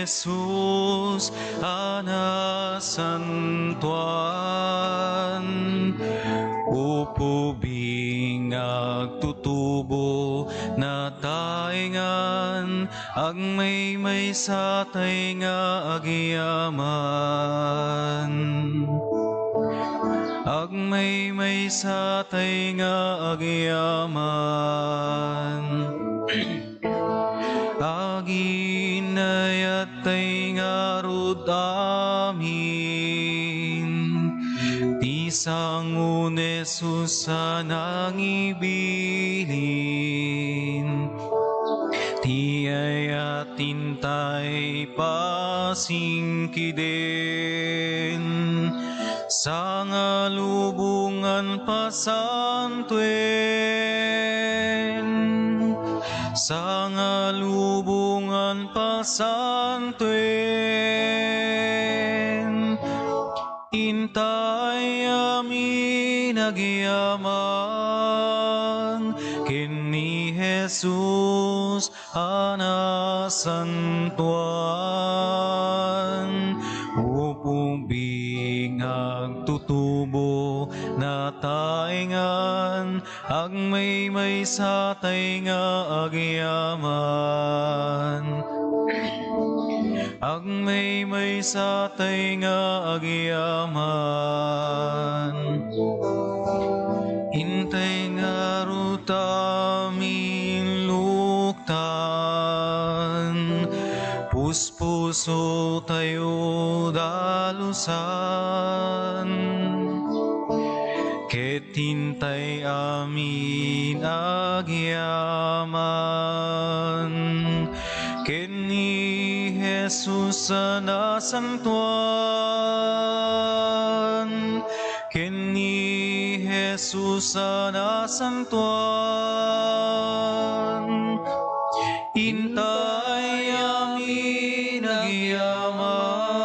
Jesus anasantuan, upubing agtutubo na taingan, agmay sa nga agyaman. Agmay sa nga agyaman. Aginayat nga rod amin, ti sangun Jesus nangibilin, ti ayatin tay pasingkiden, sa ngalubungan pasantuen, sa ngalubungan pasantuen, intay amin agyaman, ken ni Jesus anasantuan, upubing agtutubo na taingan, agmay sa nga agyaman. Agmay sa nga agyaman. Intay nga rutamin luktan, puspuso tayo dalusan, ketintay amin agyaman, ken ni Jesus anasantuan, ken ni Jesus anasantuan, intay amin agyaman,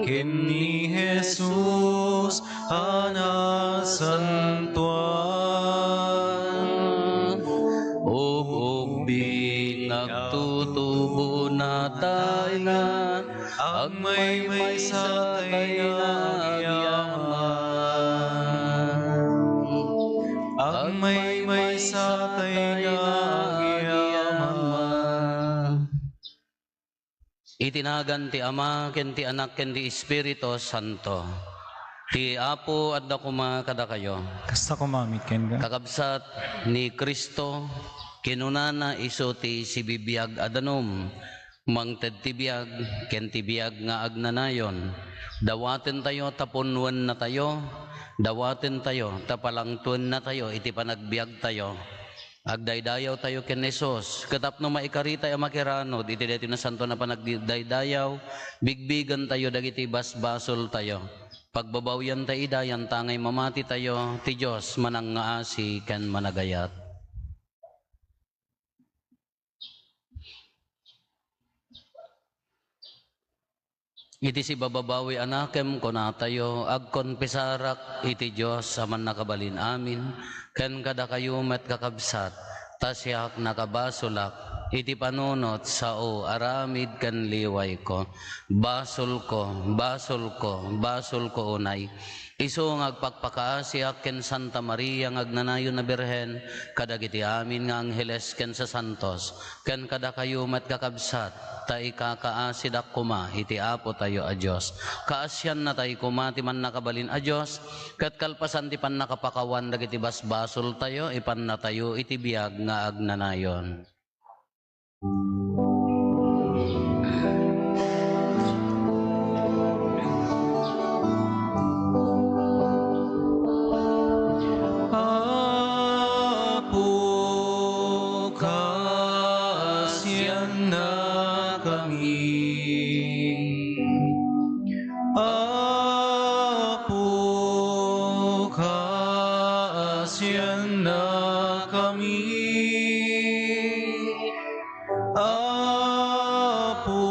ken ni Jesus anasantuan. Ubing nagtutubo na taingan, agmay sa nga agyaman. Agmay sa nga agyaman. Itinagan ti Ama, ken ti Anak, ken ti Espiritu Santo. Ti Apo at dakuma kada kayo. Kasta kumamit ken ka. Kakabsat ni Kristo, kinunana iso ti sibibiyag adanom, mangted ti biyag, ken ti biyag nga agnanayon. Dawaten tayo tapunwan na tayo, dawaten tayo tapalangtuen na tayo, iti panagbiag tayo. Agdaydayaw tayo ken Jesus, katapno maikarita ang makiranod, iti deti na santo na panagdaydayaw, bigbigan tayo dagiti basbasol tayo. Pagbabawyan tayo idayan, tangay mamati tayo, ti Diyos manang ngaasi ken managayat. Iti si bababawi anakem konatayo, agkonpesarak iti Diyos aman nakabalin amin, ken kada kayo met kakabsat, tasyak nakabasulak, iti panunot sao aramid ken liway ko, basol ko, basol ko, basol ko unay. Isu ngagpakpakaasiak ken Santa Maria ngagnanayon na Birhen, kadagiti amin nga angheles ken sa santos, ken kada kayo met kakabsat, ta ikakaasidak kuma iti Apo tayo a Diyos. Kaasyan na tayo kuma ti man nakabalin a Diyos, kat kalpasan ti pan nakapakawan dagiti basbasol tayo, ipan na tayo iti biyag nga agnanayon. Apo, kasyan na kami. Apo, kasyan na kami. Apo,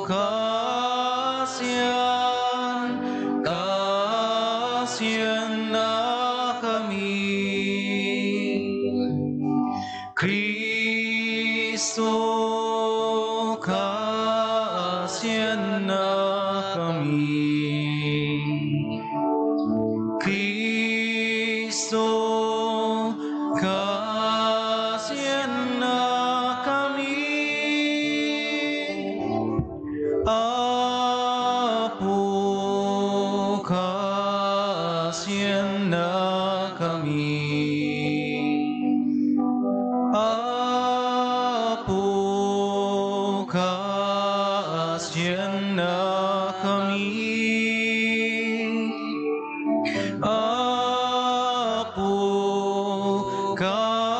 kasyan na kami. Kristo, Kristo, kasihan na kami. Apo, kasihan na kami. Apo, kasihan na kami. Apo, kasihan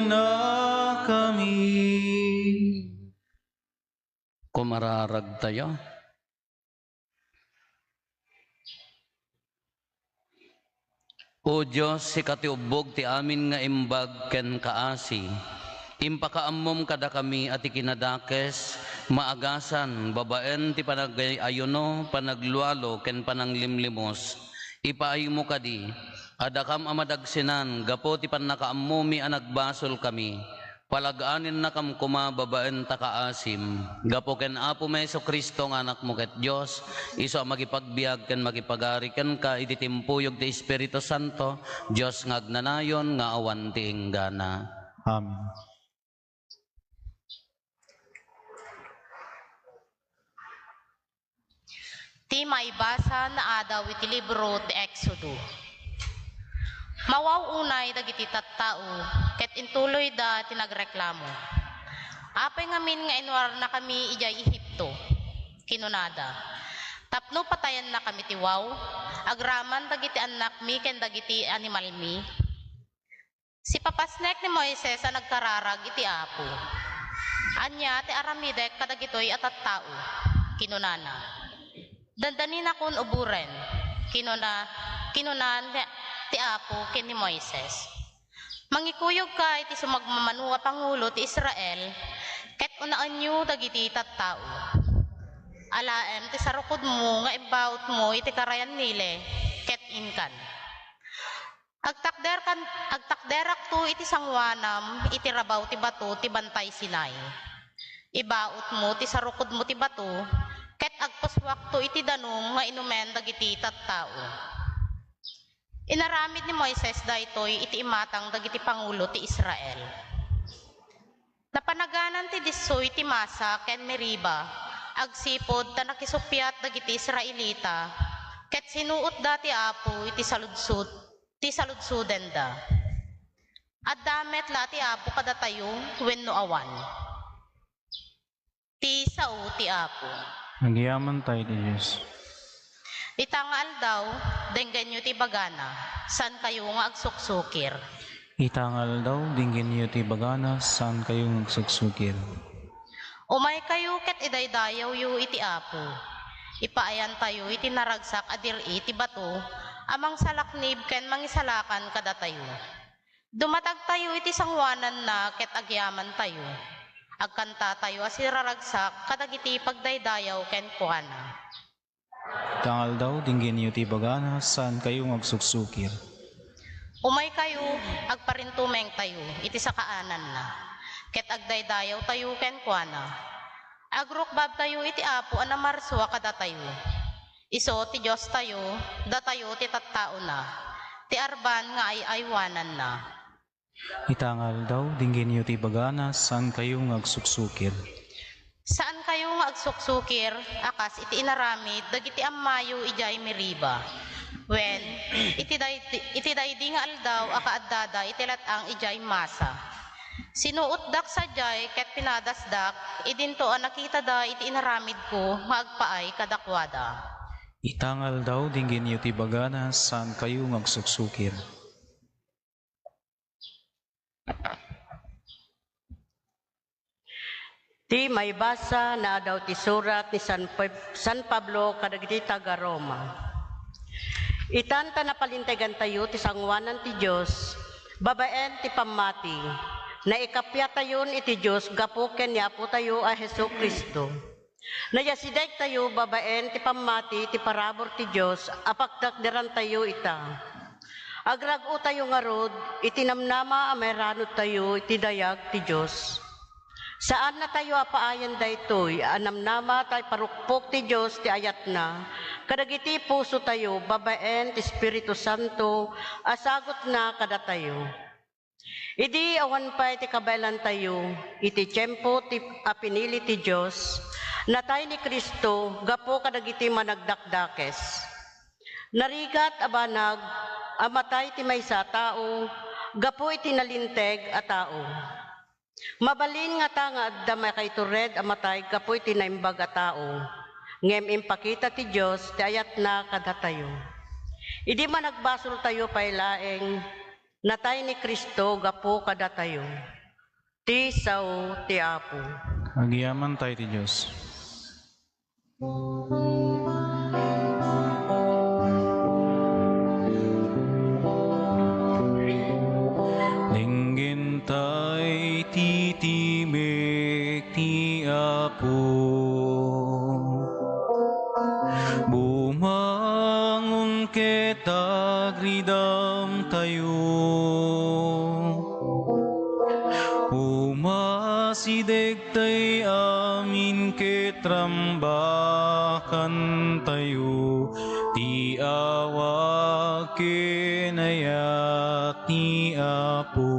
na kami. Kumararag tayo. O Diyos, si katiubog ti amin nga imbag ken kaasi. Impakaammom kada kami at ikinadakes, maagasan, babaen ti panagayuno, panaglualo, ken pananglimlimos. Ipaayo mo kadi, adakam amadagsinan, gapo ti panakaammumi anagbasol kami. Palagaanin na kam kuma babaen takaasim, gapo ken Apo Meso Kristo nga anak mo ket Dios, iso magipagbiag ken magipagari ken ka iti timpuyog ti Espiritu Santo, Dios nga agnanayon nga awan ti inggana. Amen. Ti maibasa na adaw iti libro ti Exodo. Mawaw unay dagiti tattao, ket intuloy da tinagreklamo. Apay ngamin nga inwar na kami ijay Ehipto, kinunada. Tapno patayan na kami ti waw, agraman dagiti anak mi ken dagiti animal mi. Si papasnek ni Moises ang nagkararag iti Apo. Anya ti aramidek kadagitoy at tattao, kinunana. Dandanin akon uburen, kinunan ti Apo ken ni Moises. Mangikuyog ka iti sumagmamanuwa pangulo ti Israel, ket unaan nyo dagiti tattao. Alaem ti sarukod mo nga ibawt mo iti karayan nile, ket inkan. Agtakderak to iti sangwanam iti rabaw ti bato ti bantay Sinai. Ibaot mo ti sarukod mo ti bato, ket agpaswak to iti danum nga inumen dagiti tattao. Inaramid ni Moises daytoy iti imatang dagiti pangulo ti Israel. Napanaganan ti disoy ti Masa ken Meriba, agsipod ta nakisupyat dagiti Israelita, ket sinuot da ti Apo iti saludsuden da. At damet la ti Apo kadatayo wenno awan. Ti sao ti Apo. Nagyaman tayo di Diyos. Itangal daw, denggan nyo ti bagana, san kayo nga agsuksukir. Itangal daw, dinggin niyo ti bagana, saan kayo magsuksukir. Umay kayo ket idaydayaw yu iti Apo. Ipaayan tayo iti naragsak adir iti bato, amang salaknib ken mangisalakan kada tayo. Dumatag tayo iti sangwanan na ket agyaman tayo. Agkanta tayo asiraragsak kadagiti pagdaydayaw ken kuana. Itangal daw, dinggin niyo ti bagana, saan kayo magsuksukir. Umay kayo, agparintumeng tayo, iti sakaanan na. Ket agdaydayaw tayo ken kuana. Agrukbab tayo iti Apo anamarswa kada tayo. Iso ti Diyos tayo, datayo ti tattao na. Ti arban nga ay aywanan na. Itangal daw, dinggin niyo ti bagana, saan kayo magsuksukir. Saan kayo nga agsuksukir, akas iti inaramid, dagiti ammayo ijay Meriba. When, iti daydi nga aldaw, akaaddada, iti latang ijay Masa. Sinuot dak sa jay, ket pinadasdak, idinto ang nakita da, iti inaramid ko, magpaay kadakwada. Itangal daw, dinggin niyo ti bagana, saan kayo magsuksukir. Ti may basa na daw ti surat ni San Pablo kadagiti taga Roma. Itanta na palintegan tayo ti sangwanan ti Diyos, babaen ti pamati, na ikapya tayon iti Diyos gapo ken yapo tayo a Hesu Kristo. Nayasideg tayo babaen ti pamati ti parabor ti Diyos, apagdakderan tayo ita. Agrago tayo nga rod, itinamnama ameranod tayo iti dayag ti Diyos. Saan na tayo apaayan daytoy, anamnama tayo parukpok ti Diyos ti ayat na, Kadagiti puso tayo, babaen, ti Espiritu Santo, asagot na kada tayo. Idi awan pa iti kabailan tayo, iti tiyempo ti pinili ti Diyos, natay ni Kristo, gapo kadagiti managdakdakes. Narigat abanag, amatay ti maysa tao, gapo iti nalinteg a tao. Mabalin nga ta nga adda kay tured amatay, gapo iti naimbag a tao. Ngem impakita ti Diyos, ti ayat na kada tayo. Idi man nagbasol tayo pailaeng, natay ni Kristo, gapo kada tayo. Ti sao ti Apo. Agyaman tayo ti Diyos. Dinggin tayo titimik ti Apo. Bumangon kita gridam tayo. Umasideg tay amin ketrambakan tayo. Ti awag kinayat ni Apo.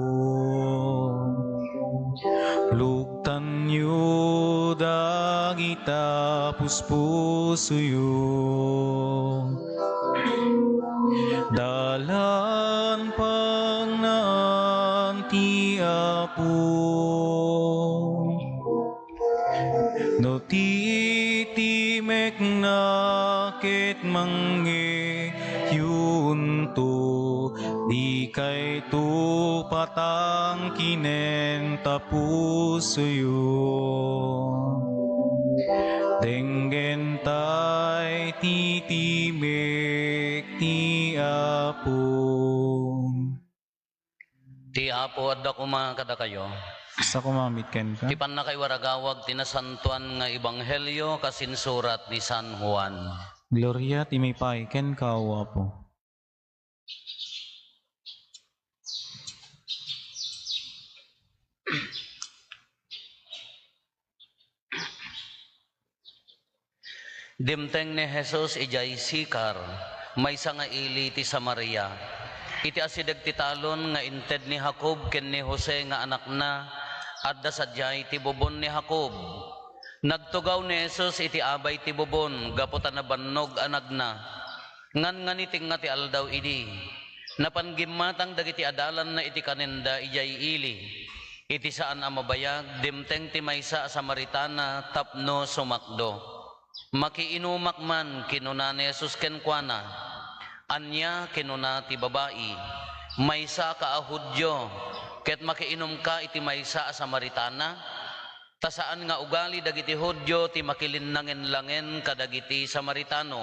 Luktan yu dagita puspusuyo. Dalan pangnaan ti Apo. No titimek na ket mangge yunto. Di kay tu patang kinen tapusuyo. Denggen tay titimik ti Apo. Ti Apo adda kuma kada kayo. Sa kumamit ken ka. Ti panna kay waragawag tinasantuan nga ebanghelyo kasinsurat ni San Juan. Gloria ti may pay ken ka o Apo. Dimteng ni Jesus ijay sikar, may nga ili ti Samaria. Iti asideg ti talon nga inted ni Jacob ken ni Jose nga anak na, adda sadyay ti bubon ni Jacob. Nagtugaw ni Jesus iti abay ti bubon, gaputan na bannog anag na. Ngan iting nga ti aldaw idi. Napanggimatang dagiti adalan na iti kanenda ijay ili. Iti saan amabayag, dimteng ti maysa Samaritana tapno sumakdo. Makiinumak man kinuna ni Jesus kenkwana, anya kinuna ti babayi, maysa ka a Hudyo, ket makiinom ka iti maysa a Samaritana, ta saan nga ugali dagiti Hudyo ti makilinnangen-langen kadagiti Samaritano.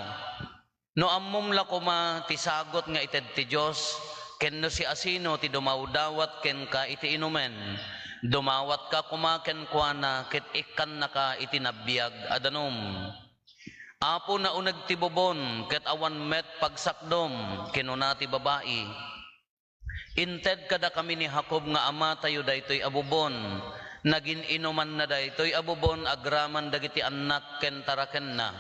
No ammom lakuma ti sagot nga ited ti Dios, ken no si asino ti dumawdawat ken ka iti inumen, dumawat ka kuma kenkwana ket ikkan naka iti nabbiag adanom. Apo na unag ti bubon, ket awan met pagsakdom, kinuna ti babayi. Inted kada kami ni Jacob nga ama tayo daytoy abubon, nagin inuman na daytoy abubon agraman dagiti anak ken taraken na.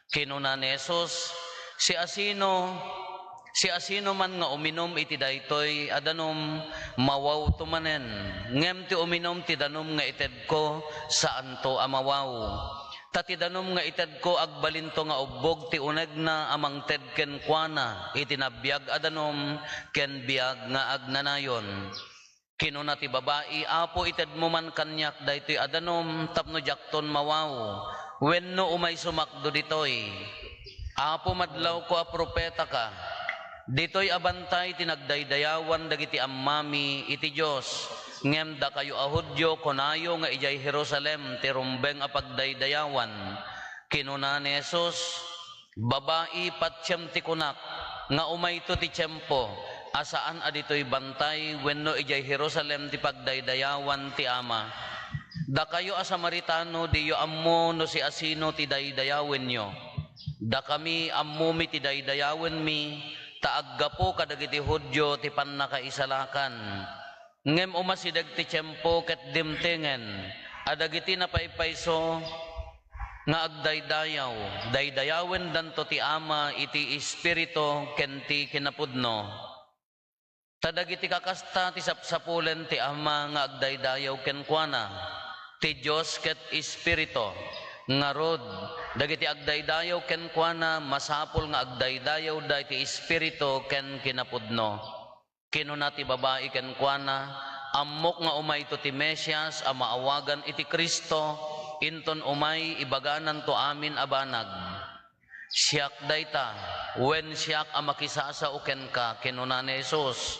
Kinuna ni Jesus, si asino man nga uminom iti daytoy adanom, mawaw tumanen, ngem ti uminom ti danom nga ited ko, saan to amawaw. Tatidanom nga ited ko agbalinto nga ubbog ti uneg na amang ted ken kuana iti nabbiag adanom ken biag nga agnanayon. Kinuna ti babayi, Apo ited mo man kanyak daytoy adanom tapno jakton mawaw. Wenno umay sumakdo ditoy. Apo madlaw ko a propeta ka. Ditoy abantay tinagdaydayawan dagiti ammami iti Dios. Ngem da kayo a Hudyo kunayo nga ijay Jerusalem ti rumbeng a pagdaydayawan. Kinuna ni Jesus, babayi patsyem ti kunak nga umayto ti tiyempo, asaan aditoy bantay wenno ijay Jerusalem ti pagdaydayawan ti ama. Da kayo a Samaritano diyo ammo no si asino ti daydayawen nyo. Da kami ammo mi ti daydayawen mi, taaggapo kadagiti Hudyo ti pannakaisalakan. Ngem umasideg ti tiyempo ket dimtengen, adagiti napaypayso nga agdaydayaw, daydayawen danto ti Ama iti Espiritu ken ti kinapudno. Tadagiti kakasta ti sapsapulen ti Ama nga agdaydayaw ken kuana, ti Dios ket Espiritu nga rod dagiti agdaydayaw ken kuana masapol nga agdaydayaw dagiti Espiritu ken kinapudno. Kinuna ti babae ken kuana, ammok nga umay to ti Mesias a maawagan iti Kristo, inton umay ibaganan to amin a banag. Siak dayta, wen siak a makisasa uken ka, kinuna ni Jesus.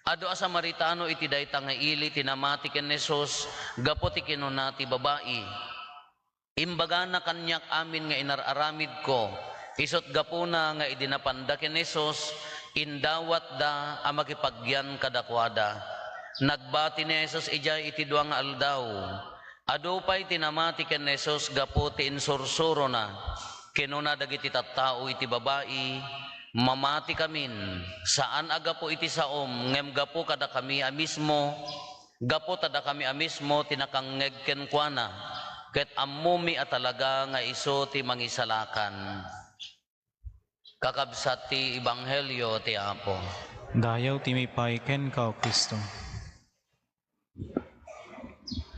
Ado a Samaritano iti dayta nga ili tinamati ken Jesus, gapo ti kinuna ti babae. Imbagana kanyak amin nga inararamid ko, isot gapuna nga idinapanda ken Jesus, indawat da a makipagyan kadakwada. Nagbati ni Jesus ijay iti duang nga aldaw. Ado pa'y tinamati ken Jesus gapo ti insursuro na. Kinuna dagiti tattao iti babae, mamati kamin. Saan aga po iti saom, ngem gapo kada kami amismo, gapo tada kami amismo tinakangeg ken kuana. Ket ammumi a talaga nga iso ti mangisalakan. Kakabsat ti Ebanghelyo ti Apo. Dayaw ti mipay ken ka, O Kristo.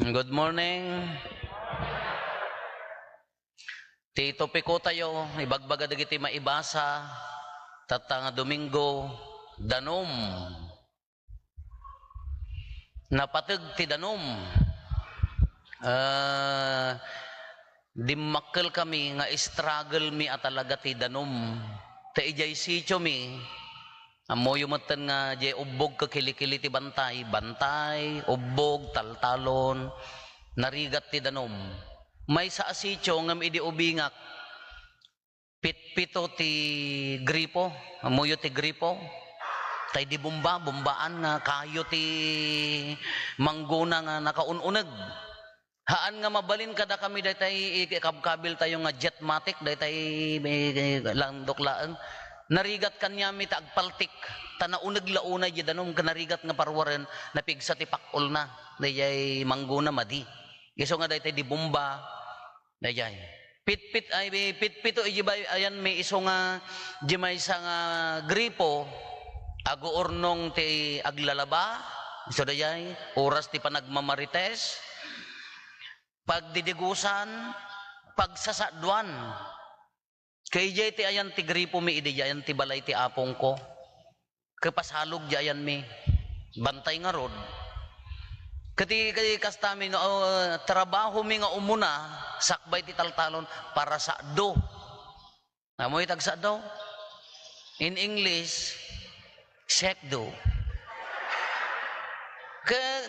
Good morning. Ti topiko tayo, ibagbaga dagiti maibasa, tatanga Domingo, danom. Napateg ti danom. Dimmakkel kami nga struggle mi at talaga ti danom. Ta ijay sityo mi, amoy umatan nga jay ubog ka kilikili ti bantay, ubog, taltalon, narigat ti danom. May sa asityo ngam idi ubingak, pitpito ti gripo, amoyo ti gripo, tay di bumbaan nga kayo ti mangguna nga nakaununag. Haan nga mabalin kada kami daytay ikabkabil tayo nga jetmatic daytay landoklaan. Narigat kanya mi taagpaltik tanauneg launa di danom kanarigat nga parwaren napigsa ti pakol na dayay mangguna madi. Iso nga daytay di bomba dayay. Pitpito ijibay ayan may iso nga jimay sa nga gripo ago ornong ti aglalaba iso dayay oras ti panagmamarites pagdidigusan, pagsasadwan. Kay jay ti ayan ti gripo mi idi ayan ti balay ti apong ko. Kapasalog di ayan mi. Bantay nga rod. Kati kastami nga trabaho mi nga umuna sakbay ti taltalon para sa do. Amoy tag sa do. In English, sekdo.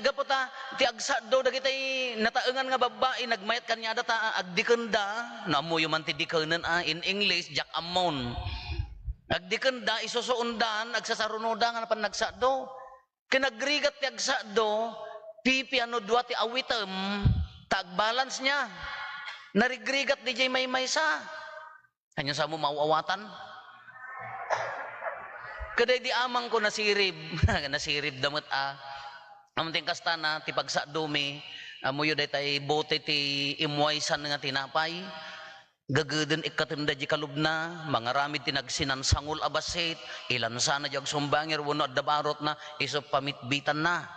Gapota ti agsado dagitay nataengan nga babae nagmayat kanya data agdikenda naamoy man ti dikennen in English jak amon agdikenda isusuundan agsasarunoda nga pan nagsado kinagrigat ti agsado pipi ano dua ti awitem tag balance niya narigrigat di jay may maysa kanya sa mo mauawatan kaday di amang ko nasirib nasirib damot amunting kasta na ti pagsadumi amuyo daytay bote ti imwaysan nga tinapay gageden ikatinda di kalubna mga ramid tinagsinансangol abasit ilan sana di agsumbangir wano at dabarot na iso pamitbitan na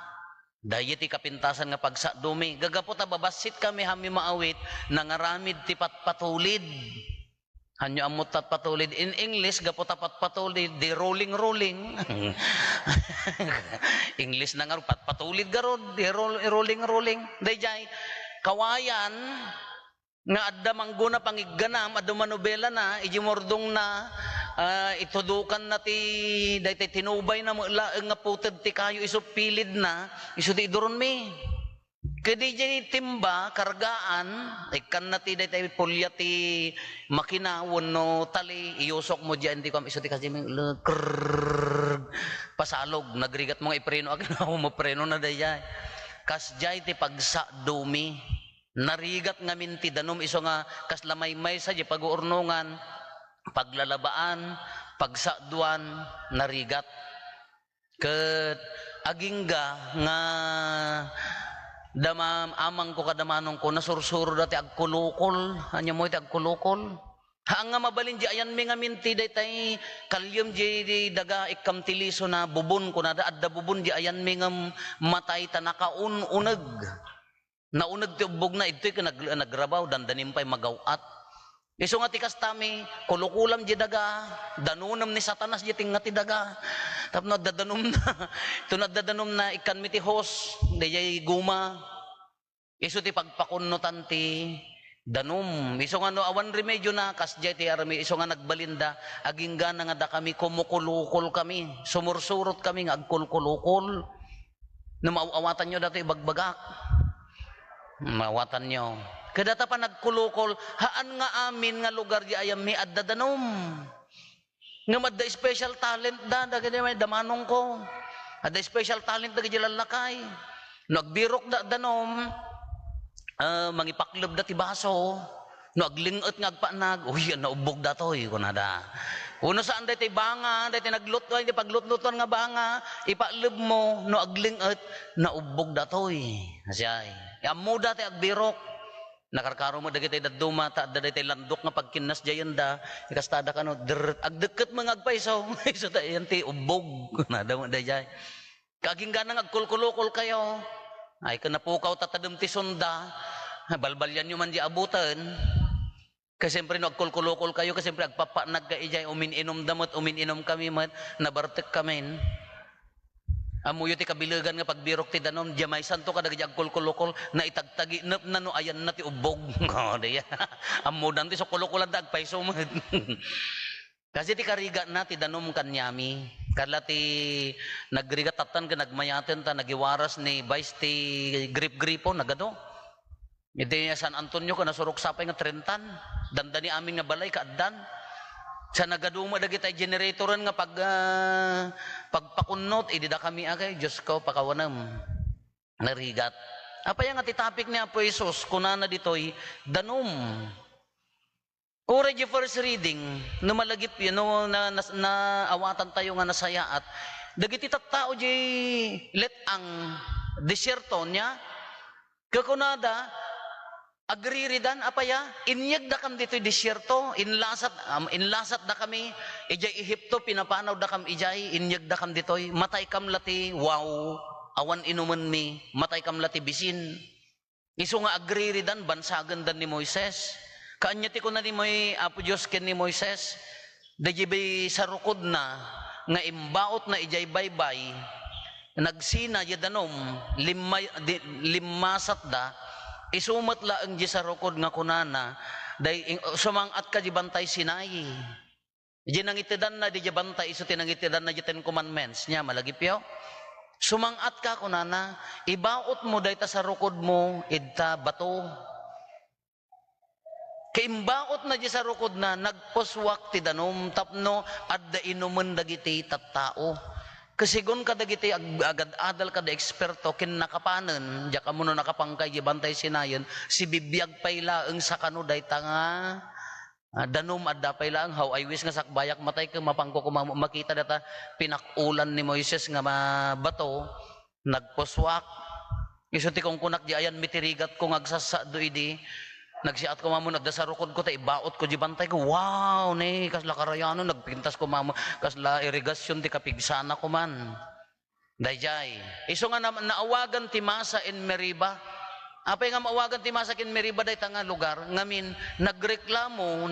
dayet ti kapintasan nga pagsadumi gagapot babasit kami hami maawit nangaramid ti patpatulid hanyo amot patpatulid in English gapot patpatulid di rolling English na nga patpatulid garod di rolling dayjay kawayan nga adda mangguna pangigganam adda manobela na ijimordong na itudukan na ti daytay tinubay na laeng nga puted ti kayo iso pilid na iso ti iduron mi kadi jay timba kargaan ikan na ti daytay pulya ti makina wenno tali iyusok mo diyan ti kam iso ti kasi pasalog nagrigat mo nga ipreno akin mo preno na dayay kas jay ti pagsadumi narigat nga minti danom iso nga kas lamay-may sa di pag-uurnungan paglalabaan pagsaduan narigat ket agingga nga amang ko kadamanong ko nasursuro dati agkulukol, anya mo iti agkulukol. Haang nga mabalin di ayan mi nga minti daytay kalyum di daga ikamtiliso na bubon ko na adda bubon di ayan mi nga matay ta nakaununeg. Nauneg ti ubog na ito'y nagrabaw dandanim pa'y magawat. Iso nga tikas tami, kulukulam di daga, danunam ni satanas di ting nga ti daga. Tapno dadanom na, ito nadadanom na ikan mi ti hos, di guma. Iso ti pagpakunutan ti danom. Iso nga no awan remedyo na, kas di ti arami, iso nga nagbalinda, aging gana nga da kami, kumukulukol kami, sumursurot kami nga agkulkulukol. Numaawatan nyo dati bagbagak. Mawatan nyo. Kadata pa nagkulukol, haan nga amin nga lugar di ayam mi adda danom. Nga madda special talent dagiti may damanong ko. Adda special talent dagiti lalakay. Nagbirok danom, mangipaklob dati baso. No aglingot nga agpanag, uy, naubog datoy kunada. Uno saan dati banga, dati naglutwa, hindi paglutluton nga banga, ipaklob mo, no aglingot, naubog datoy. Asyay. Amu dati agbirok. Nakarkaro mo dagiti daduma ta dagiti landok nga pagkinas jayenda ikastada kano agdeket mga agpaisaw iso ta yanti ubog nada mo dayay kaging ganang agkulkulukol kayo ay kanapukaw tatadem ti sonda balbalyan nyo man di abutan kasi siyempre no agkulkulukol kayo kasi siyempre agpapanag ka ijay umininom damot umininom kami man nabartek kami. Amuyo ti kabilagan nga pagbirok ti danom, jamay santo ka dagiti agkulkulukol na itagtagi na no ayan na ti ubog. Amudan ti so kulukulan da agpaiso mo. Kasi ti kariga na ti danom kanyami. Kala ti nagriga tatan ka nagmayaten ta nagiwaras ni Vice ti grip-gripo nagado. Iti San Antonio ka nasurok sapay nga 30. Dandani amin nga balay kaaddan. Sa nagaduma dagiti generatoran nga pagpakunot idida kami akay Diyos ko pakawanam narigat. Apaya nga ti topic ni Apo Jesus kunana ditoy danom. Ora di first reading no malagip yun no, na awatan tayo nga nasayaat dagiti tattao di let ang desierto niya kakunada agriridan apaya inyag da kam dito'y disyerto inlasat da kami ijay Ehipto pinapanaw da kam ijay inyag da kam dito'y matay kam lati wow awan inuman mi matay kam lati bisin iso nga agriridan bansagan dan ni Moises kaanya ti ko na ni Apo Diyos ken ni Moises da jibay sarukod na nga imbaot na ijay baybay nagsina yadanom limasat da isumat laeng di sarukod nga kunana day sumangat ka di bantay Sinai. Di nangitidan na di bantay iso tinangitidan na di 10 commandments niya malagipyo. Sumangat ka kunana ibaot mo day ta sarukod mo idta bato. Kaimbaot na di sarukod na nagposwak ti danom tapno adda inumen dagiti tattao. Kasigon ka dagiti agad-adal ka da eksperto kin nakapanen diya kamo no nakapangkay di bantay Sinayon si bibiyag paylaeng sa kanu dayta nga danom adda paylaeng how I wish nga sakbayak matay ka mapangko makita data pinakulan ni Moises nga bato nagposwak iso ti kung kunak di ayan mitirigat ko ngagsasa do idi nagsiat ko mamo nagdasarukod ko ta ibaot ko di bantay ko wow ni kasla karayano nagpintas ko mamo kasla irigasyon ti kapigsana ko man dayjay iso nga naawagan ti Masa in Meriba apay nga maawagan ti Masa kin Meriba day nga lugar ngamin nagreklamo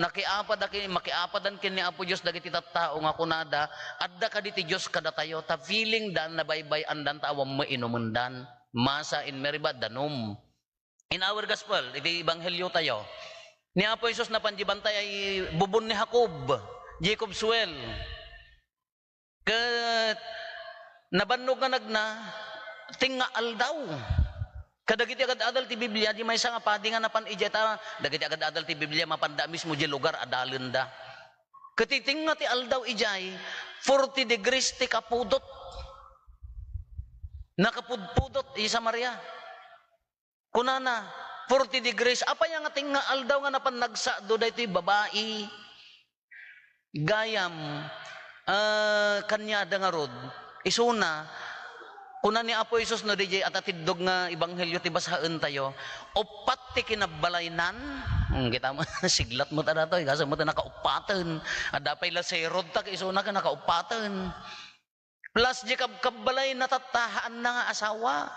makiapadan kin ni Apo Dios dagiti tattao nga kunada adda kaditi Dios kada tayo ta feeling dan na baybay andan ta awam mainumundan Masa in Meriba danom. In our gospel, iti ebanghelyo tayo, ni Apo Jesus na panjibantay ay bubon ni Jacob's well. Kat nabannog nga nagna, tingaal daw. Kadagiti agad-adal ti Biblia, di may nga padi nga napan ijeta, dagiti agad-adal ti Biblia, mapanda mismo di lugar, adalin da. Katiting nga ti aldaw ijay, 40 degrees ti kapudot. Nakapudpudot, isa Maria. Kunana, 40 degrees. Apa yang ating nga aldaw nga napan nagsa do daytoy babae. Gayam kanya da nga rod. Isuna Kuna ni Apo Isus no DJ at atidog nga ebanghelyo ti basahen tayo, upat ti kinabalaynan. Kita mo siglat mo ta dato, kasi mo ta nakaupaten. Adapay la serod ta kay isuna ka nakaupaten. Plus di kabbalay natatahaan na nga asawa.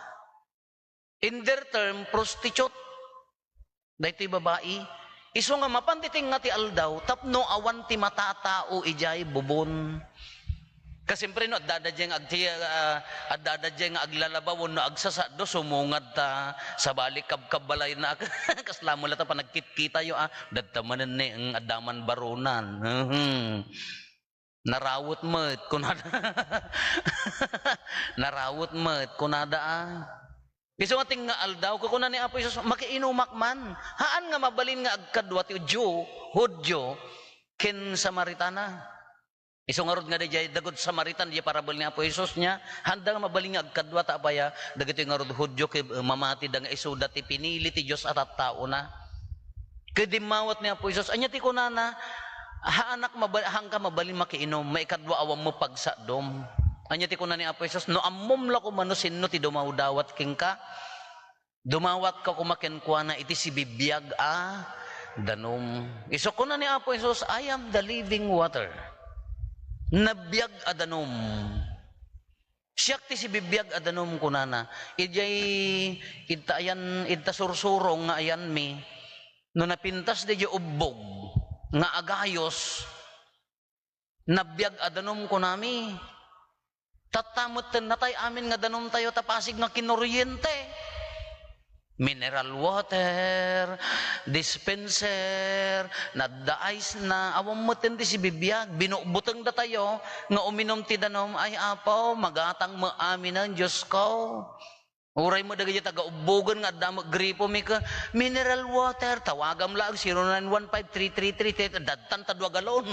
In their term, prostitute. Dahito babae. Iso nga mapantiting nga ti aldaw, tapno awan ti matatao ijay bubon. Kasimpre no, adadadyeng nga aglalabawon no agsasado, sumungad ta sa balik kabbalay na. Kaslamo lata pa nagkit-kita yo dadtamanan ni ang adaman barunan. Narawot met kunada. Narawot met kunada Iso nga ting nga aldaw, kukunan ni Apo Isus, makiinumak man. Haan nga mabalin nga agkadwa ti Hudyo, ken Samaritana. Iso nga rod nga di dagod Samaritan di parabol ni Apo Isus niya, handa nga mabaling nga agkadwa ta apaya, dagito nga rod Hudyo kay mamati da nga isuda ti pinili ti Dios at tao na. Kay dimawat ni Apo Isus, anya ti kunana, hang ka mabalin makiinom, maikadwa awam mo pagsadom. Anya ti kunan ni Apo Isus, no ammom la ko manusin no ti dumawdawat king ka. Dumawat ka kumakenkwana iti si bibiyag danom. Iso kunan ni Apo Isus, I am the living water. Nabiyag adanom. Siyak ti si bibiyag adanom kunana. Ijay idta sursurong nga ayan mi. No napintas di ubbog nga agayos. Nabiyag adanom kunami. Tatamot natay amin nga danom tayo tapasig nga kinuryente. Mineral water, dispenser, naddaais na, awang moten di si bibiyag, binubutang da tayo, nga uminom ti danom, ay apaw, magatang mo amin ang Diyos ko. Uray mo dagay taga-ubugan nga damag gripo mi ka, mineral water, tawagam lang, 0915-333, dadtan tadwa galon.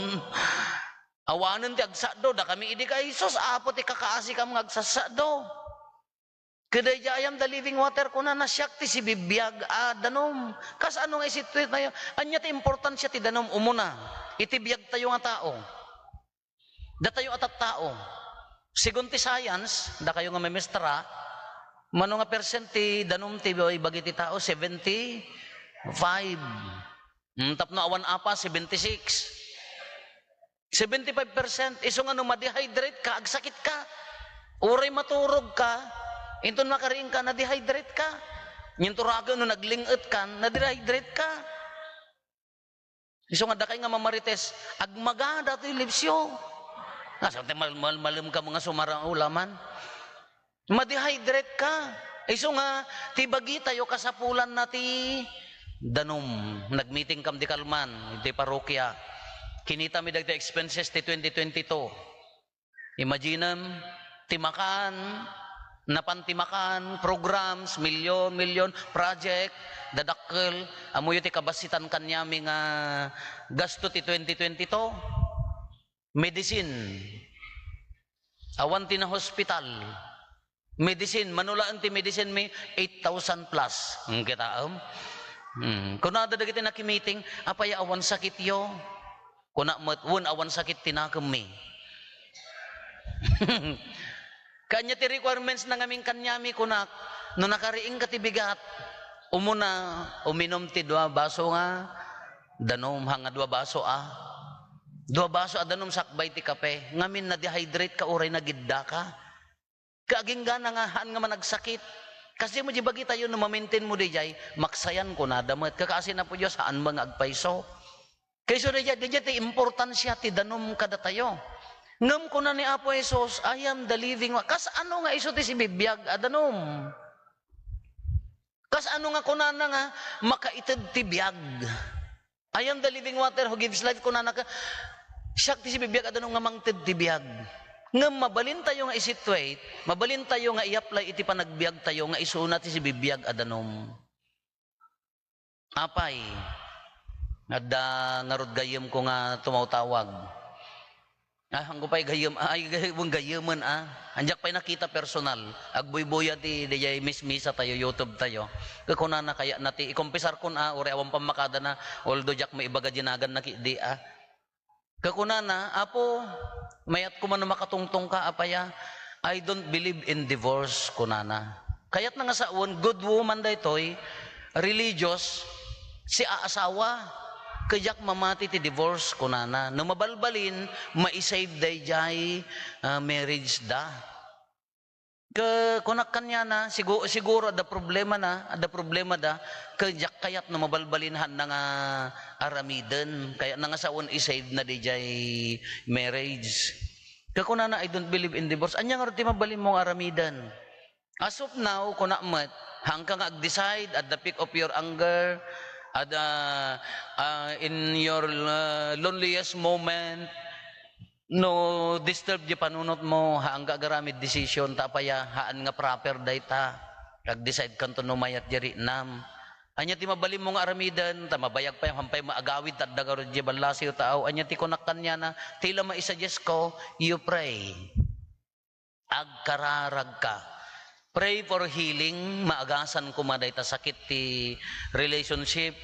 Awanan ti agsado, da kami idi ka, Isus, apo ti kakaasi kam nga agsasado. Kaday I am the living water ko na nasyak ti si bibiyag danom. Kas ano nga isitwit na yun? Anya ti importansya ti danom umuna. Iti biyag tayo nga tao. Da tayo atat tao. Sigun ti science, da kayo nga may mestra, mano nga percent ti danom ti bagi ti tao, 75. Tapno awan apa, 76. 75%, iso nga no ma-dehydrate ka, agsakit ka. Uray maturog ka, inton makariing ka, na-dehydrate ka. Nyinturaga no naglingat ka, na-dehydrate ka. Iso nga dakay nga mamarites, agmagada to yung lipsyo. Nasante malam ka mga sumarang ulaman. Ma-dehydrate ka. Iso nga, tibagi tayo kasapulan na ti danom. Nag-meeting kam di Kalman, di parokya. Kinita mi dagda expenses ti 2022. Imagine, timakan, napantimakan, programs, milyon, project, dadakkel, amuyo ti kabasitan kanyami nga gasto ti 2022. Medicine, awan ti na hospital. Medicine, manulaan ti medicine mi 8,000 plus. Kita Kung nadadagiti na kimiting, apaya awan sakit yo. Kuna matwon awan sakit tinakam mi. Kanya ti requirements na ngaming kanyami kunak, no nakariing katibigat, umuna, uminom ti 2 baso nga, danom hanga 2 baso 2 baso danom sakbay ti kape, ngamin na dehydrate ka, uray na gidda ka. Kaaging gana nga, haan nga managsakit. Kasi mo di bagi tayo no ma-maintain mo di jay, maksayan ko na damat. Kakasi na po Diyos, haan mga agpaiso. Kayso di jay, ti importansya ti danom kada tayo. Ngam ko na ni Apo Jesus, I am the living water. Kas ano nga iso ti si bibiyag adanom? Kas ano nga kunana nga makaited ti biyag? I am the living water who gives life kunana ka. Siyak ti si bibiyag adanom nga mangted ti biyag. Ngam mabalin tayo nga isitwate, mabalin tayo nga i-apply iti panagbiag tayo nga isuna ti si bibiyag adanom. Apay, narod gayem ko nga tumawtawag. Hanggo pa'y gayem, gayeman Anjak pa'y nakita personal. Agboy-boya ti dijay mismisa tayo, YouTube tayo. Kakuna na kaya nati, ikompisar ko ore awang pamakada na, although jak may ibaga dinagan na di Kakuna na, apo, mayat ko man makatungtong ka, apaya, I don't believe in divorce kunana. Kaya't nga sa good woman daytoy, religious, si aasawa, kayak mamati ti divorce kunana. No mabalbalin, maisave day jay marriage da. Kunak kanya na, siguro ada problema da, kayat na mabalbalinhan na nga aramiden, kaya na nga saon isave na di jay marriage. Kuna na, I don't believe in divorce. Anya nga rin mabalin mong aramidan. As of now, kuna mat, hanggang ag-decide at the peak of your anger, at in your loneliest moment, no disturb di panunot mo, hanggang garamid decision, tapaya, haan nga proper data, ag-decide kanto no mayat jari nam. Anya ti mabalim mong aramidan, mabayag pa yung hampay maagawid at dagarod di balasi o tao. Anya ti kunakan niya na, tila maisuggest ko, you pray. Agkararag ka. Pray for healing, maagasan ko maday ta sakit ti relationship.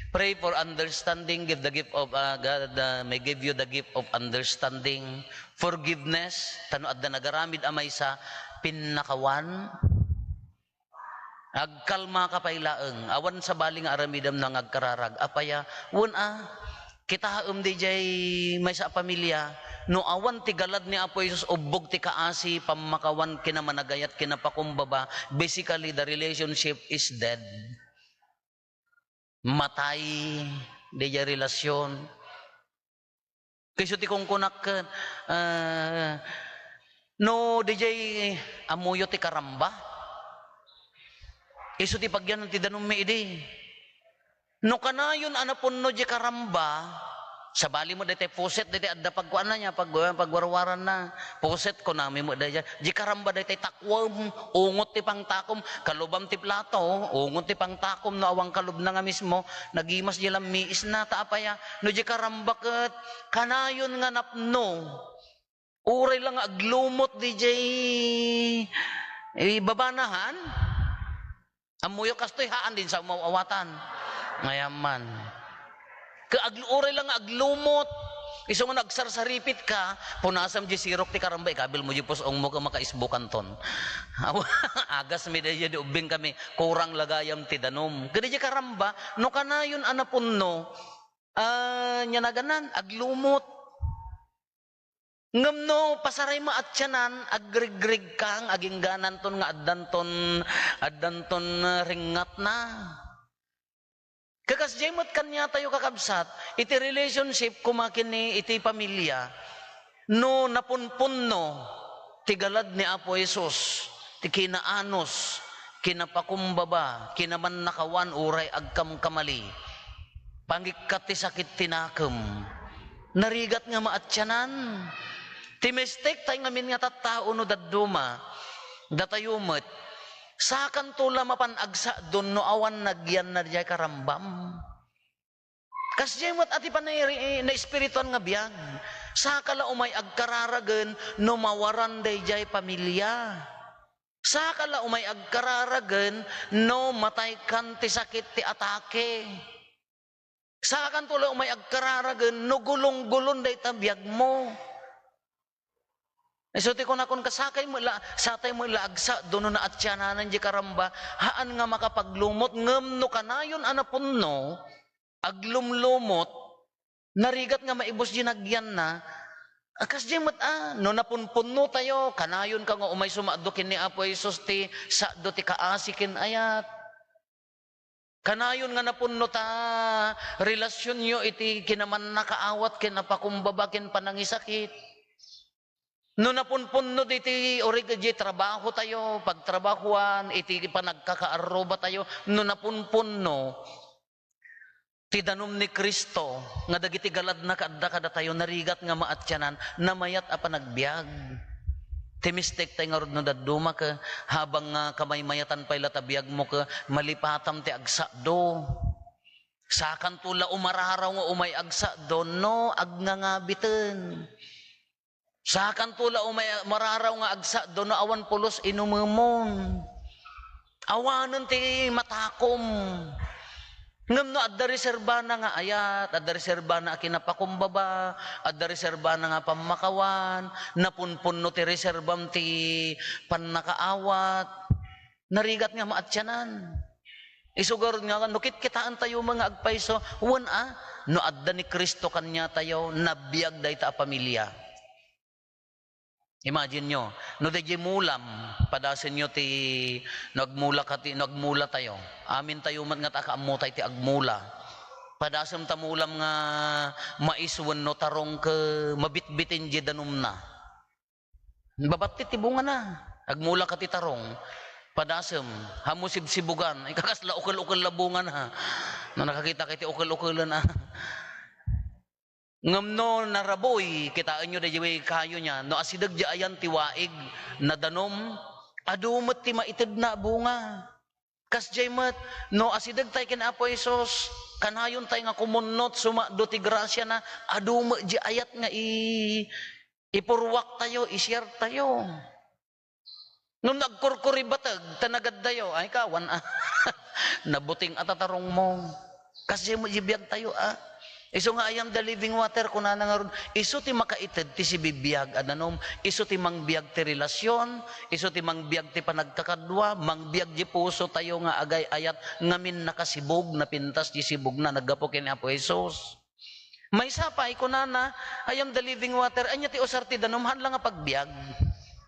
Pray for understanding, give the gift of God may give you the gift of understanding. Forgiveness, tano adda nagaramid amay sa pinakawan. Agkalma ka pailaeng, awan sa baling aramidam ng agkararag. Apaya, kita di jay may sa pamilya, no awan ti galad ni Apo Isus ubog ti kaasi, pamakawan kinamanagayat, kinapakumbaba, basically the relationship is dead. Matay, di jay relasyon. Kasi ti kong kunak, no di jay amuyo ti karamba, iso ti pagyan ti danum mi idi. No kanayon anapon no di karamba, sa bali mo dete puset dete adda pagkuan na niya pagwarwaran na. Puset ko nami mo daya. Di karamba dete takwam, ungot ti pangtakom, kalubam ti plato, ungot ti pangtakom no awang kalub na nga mismo, nagimas di lang miis na taapaya. No di karamba ket kanayon nga napno. Uray lang aglumot di jay babanahan. Amuyo kastoy haan din sa umawatan. Ngayaman. Uray lang aglumot. Iso mo nagsarsaripit ka, punasam di sirok ti karambay, kabil mo di posong mo ka makaisbukan ton. Agas mi di ubing kami, kurang lagayam ti danom. Gadi di karamba, no kanayon anapunno, nya naganan, aglumot. Ngam no, pasaray mo at siyanan, agrig-grig kang, aging ganan ton nga addanton ringat na. Kakas jemot kanya tayo kakabsat, iti relationship kumakin ni iti pamilya, no napunpun no, tigalad ni Apo Isus, ti kinaanos, kinapakumbaba, kinaman nakawan, uray agkam kamali, pangikat ti sakit tinakem, narigat nga maatsyanan, ti mistake tayo ngamin nga tattao no daduma, datayumot, sakan tula mapanagsa doon no awan nagyan na diya karambam. Kasi mo ati pa na espirituan nga biyag, sakala umay agkararagan no mawaran day jay pamilya. Sakala umay agkararagan no matay kan ti sakit ti atake. Sakan tula umay agkararagan no gulong-gulong day tabiyag mo. So ti ko na kung kasakay mo satay mo agsa doon na atsyanan di karamba, haan nga makapaglumot ngem no kanayon anapunno aglumlumot narigat nga maibos ginagyan na akas di mat no napunpunno tayo kanayon ka nga umay sumadukin ni Apo Isus ti sakdo ti kaasikin ayat kanayon nga napunno ta relasyon nyo iti kinaman nakaawat kinapakumbaba kin panangisakit. No napunpunno iti orig di trabaho tayo, pagtrabahuan, iti panagkakaaroba tayo, no napunpunno, ti danom ni Kristo, nga dagiti galad na kada tayo, narigat nga maatsyanan, namayat apa nagbiag. Ti mistake tayo nga rod no daduma ka, habang kamaymayatan pa'y latabiyag mo ka, malipatam ti agsado. Sakan tula umararaw nga umay agsado, no agnangabitin. Sa kantula umay mararaw nga agsa doon na awan pulos inumumon. Awanon ti matakom. Ngam no, adda reserba na nga ayat, adda reserba na kinapakumbaba, adda reserba na nga pamakawan, napunpun no ti reserbam ti pannakaawat, narigat nga maatsyanan. Isugar nga, no kitaan tayo mga agpaiso, no adda ni Kristo kanya tayo, nabiyag day ta pamilya. Imagine nyo, no di mulam, padasin nyo ti nagmula tayo. Amin tayo man nga takaamutay ti agmula. Padasim tamulam nga maiswan no tarong ke mabitbitin di danum na. Babati ti bunga na, agmula ka ti tarong. Padasim, hamusib-sibugan, ikakasla ukal-ukal labungan ha. No nakakita kay ti ukal-ukalan ha. Ngam no naraboy, kitaan nyo da jiway kayo niya, no asidag di ayan tiwaig na danom, adumat ti maitid na bunga. Kas jay mat, no asidag tayo kinapo Isos, kanayon tayo nga kumunot, sumakdo ti grasya na, adumat di ayat nga ipurwak tayo, isyar tayo. Nung nagkurkuri batag, tanagad tayo, ay kawan nabuting atatarong mo. Kasi mo jibiyag tayo Iso nga ayam the living water kuna nga ron. Iso ti makaited ti si bibiyag adanom. Iso ti mangbiyag ti relasyon. Iso ti mangbiyag ti panagkakadwa. Mangbiyag di puso tayo nga agay ayat ngamin nakasibog na pintas di sibog na naggapo kini Apo Jesus. May sapay kuna na ayam the living water. Anya ti usar ti danomhan lang nga pagbiyag.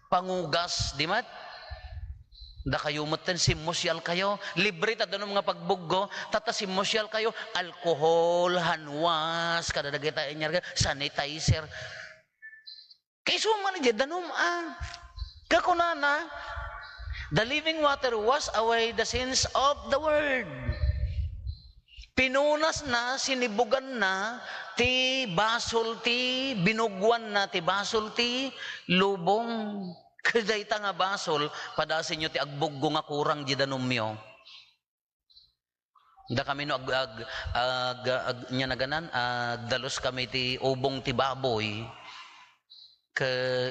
Pangugas, di mat? Da kayo maten simosyal kayo, libre ta danom nga pagbuggo, tata simosyal kayo, alcohol, hanwas, kadadagay tayo niya, sanitizer. Kay suman ni danom kakunana, the living water wash away the sins of the world. Pinunas na, sinibugan na, ti basol ti, binugwan na ti basol ti, lubong. Kaday ta nga basol, padasin nyo ti agbuggo nga kurang di danumyo. Da kami no nya naganan, dalos kami ti ubong ti baboy,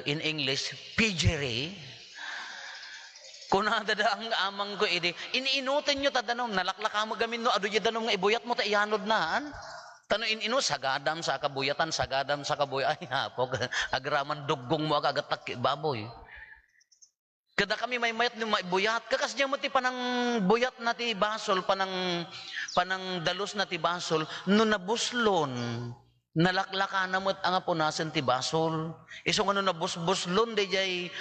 in English, piggery. Kung nadada ang amang ko, iniinutin nyo ta danom, nalaklaka mo gamin no, ado di danom nga ibuyat mo ta iyanod naan. Tano inu sagadam sa kabuyatan, sagadam sa kaboy, ay hapog, agraman duggong mo agatak baboy. Kada kami may mayat ni maibuyat, kakas niya mo ti panang buyat na ti basol, panang dalos na ti basol, no nabuslon, nalaklaka na mo't ang apunasan ti basol. Iso nga no nabusbuslon, di jay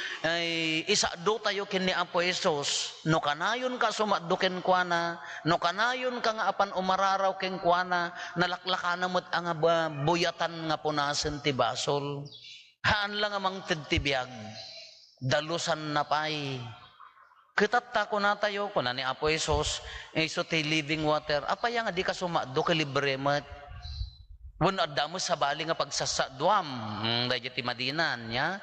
isado tayo kin ni Apo Jesus, no kanayon ka sumaddo ken kuana, no kanayon ka nga apan umararaw ken kuana, nalaklaka na mo't ang buyatan nga punasan ti basol. Haan lang amang tidtibiyag. Dalusan na pay. Kitatta ko na tayo, kuna ni Apo Jesus, iso ti living water, apaya nga di ka sumakdo ka libre mat. Wano adamo sa bali nga pagsasadwam, dahil ti madinan, ya.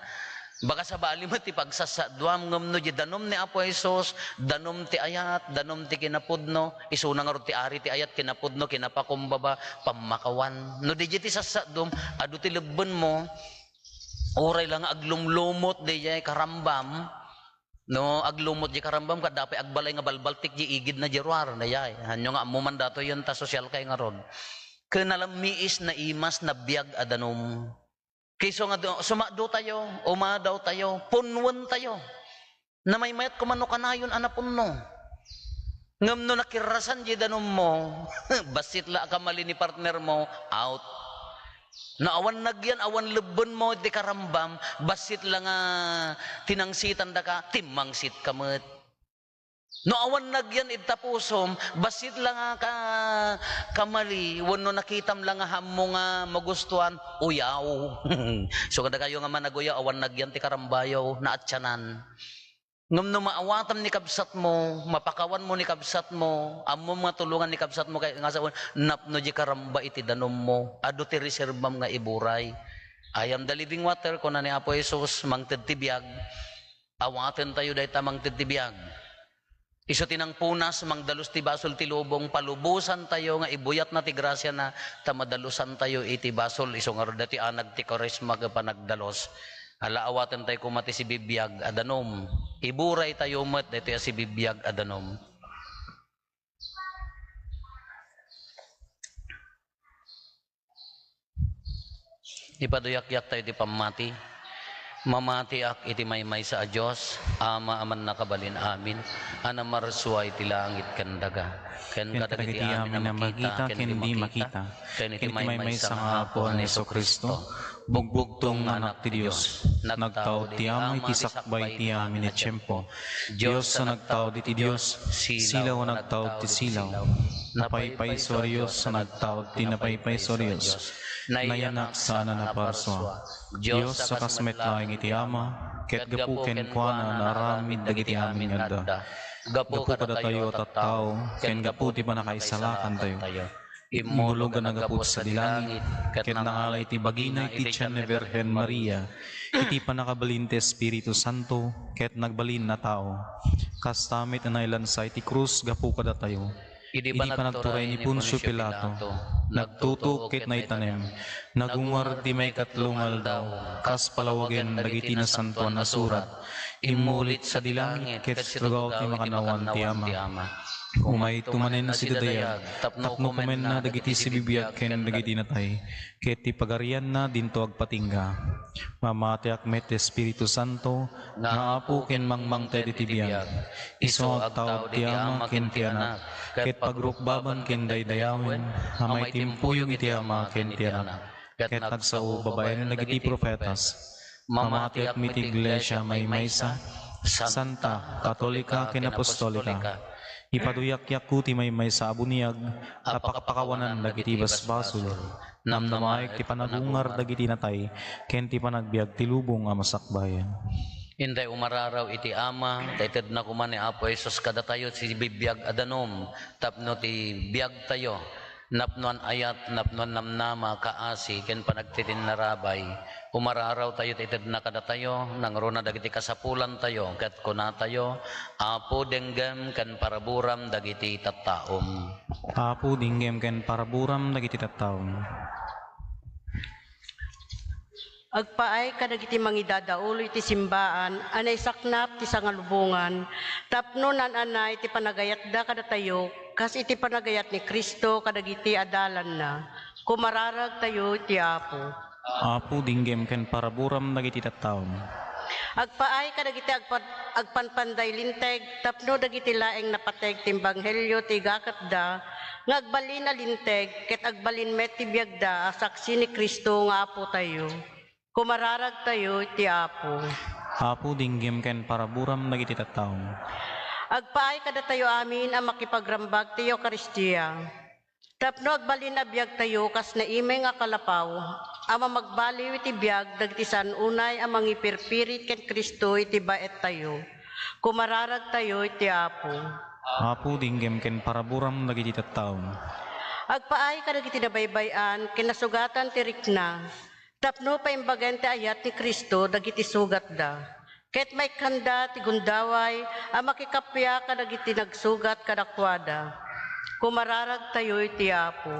Baka sa bali mo ti pagsasadwam, ngumno di danom ni Apo Jesus, danom ti ayat, danom ti kinapudno, iso na nga ti ari ti ayat, kinapudno, kinapakumbaba, pamakawan. No di ti sasadwam, ado ti lubban mo, oray lang aglumlumot di jay karambam, no aglumot di karambam kadapay agbalay nga balbaltik di igid na jeruar na jay. Hanyo nga amuman dato yun ta sosyal kay nga rod. Kenalamiis na imas na biyag adanom. Kayso nga sumakdo tayo, umadaw tayo, punwan tayo. Na may mayat kumano kanayon anapunno. Ngam no nakirasan di danom mo, basit la kamali ni partner mo, out. Na awan nagyan, awan lebon mo di karambam, basit lang tinangsitan da ka, timangsit kamet. No awan nagyan itapusom, basit lang kamali, wano nakitam lang hamo nga magustuhan, uyaw. So kada kayo nga managuya, awan nagyan ti karambayaw, naatsanan. Ngam no maawatam ni kabsat mo, mapakawan mo ni kabsat mo, amo mga tulungan ni kabsat mo, kay nga sa napno di karamba iti danom mo, ado ti reserbam nga iburay. I am the living water, kuna ni Apo Jesus, mangted tibiyag, awaten tayo dahi tamang tibiyag. Iso tinang punas, mangdalos ti basol ti lubong, palubusan tayo nga ibuyat na ti grasya na, tamadalusan tayo iti basol, iso nga roda ti anag ti koresma ka panagdalos. Alaawatan tayo kumati si bibiyag adanom. Iburay tayo mat, dito si bibiyag adanom. Ipaduyak-yak tayo iti pamati. Mamati ak iti maymay sa Diyos, ama aman nakabalin amin, anamarswa iti langit ken daga. Ken kadagiti amin na makita, ken di makita, ken iti maymay sa nga apo ni Jesu-Kristo, bugbugtong anak ti Dios, nagtao ti amay ti sakbay ti amin ni tiyempo. Dios sa nagtao ti Dios, silaw nagtao ti silaw, napaypay soryos sa nagtao ti napaypay soryos, nayanak sana na parswa. Diyos sa kasmetlaing iti ama, ket gapuken kuana na aramid dagiti amin adda. Gapu kada tayo at tao, ken gapu ti panakaisalakan tayo. Imulog na gaput sa dilangit, ket nangalay ti bagina iti tiyan ni Virgen Maria, iti panakabalinte Espiritu Santo, ket nagbalin na tao. Kastamit na nailansay ti krus gapu kada tayo. Idi panagturay ni Poncio Pilato, nagtutok ket na itanem, nagungwar di may katlungal daw, kas palawagen dagiti na santuan na surat, imulit sa dilangit ket sitragaw ti makanawan ti ama. Umay tumanen na si dadayag, tapno kumen na dagiti si bibiyag ken dagiti natay, ket ti pagarian na dinto agpatingga. Mamati akmet Espiritu Santo, nga apo ken mangmang tayo ti biyag. Iso agtaod ti ama ken ti anak, ket pagrukbaban ken daydayawen, amay timpuyog iti ama ken ti anak. Ket nagsao babaen dagiti profetas, mamati akmet Iglesia may maysa, Santa, Katolika ken Apostolika. Ipaduyak-yak ko ti may sa abuniyag, apakapakawanan dagiti basbasol, namnamaik ti panagungar dagiti natay, ken ti panagbiag ti lubong a masakbayan. Inday umararaw iti ama, taited na kuman ni Apo Jesus kada tayo si bibiyag adanom, tapno ti biyag tayo, napnuan ayat, napnuan namnama, kaasi, ken panagtitin na rabay. Umararaw tayo, taited na kada tayo, nangruna dagiti kasapulan tayo, ket kuna tayo, Apo denggem ken paraburam dagiti tattaom. Apo dinggem ken paraburam dagiti tattaom. Agpaay kadagiti mangidadaulo iti simbaan, anay saknap ti sangalubungan, tapno nananay iti panagayat da kada tayo, kas iti panagayat ni Kristo kadagiti adalan na, kumararag tayo iti Apo. Apo dinggem ken paraburam dagiti tattaom. Agpaay kadagiti agpanpanday linteg, tapno dagiti laeng napateg timbanghelyo ti gakatda, nga agbalin na linteg, ket agbalin met ti biagda, saksi ni Kristo nga Apo tayo. Kumararag tayo iti Apo. Apo dinggem ken paraburam dagiti tattaom. Agpaay kada tayo amin ang makipagrambag ti Eucharistia. Tapno agbalin na biag tayo kas naimay nga kalapaw, ama magbaliw iti biag dagiti sanunay ang mangipirpirit ken Kristo iti baet tayo. Kumararag tayo iti Apo. Apo dinggem ken paraburam dagiti tattaom. Agpaay kadagiti nabaybayan ken nasugatan ti rikna. Tapno paimbagan ti ayat ni Kristo dagiti sugat da. Ket may kanda ti gundaway ang makikapya kadagiti nagsugat kadakwada. Kumararag tayo iti Apo.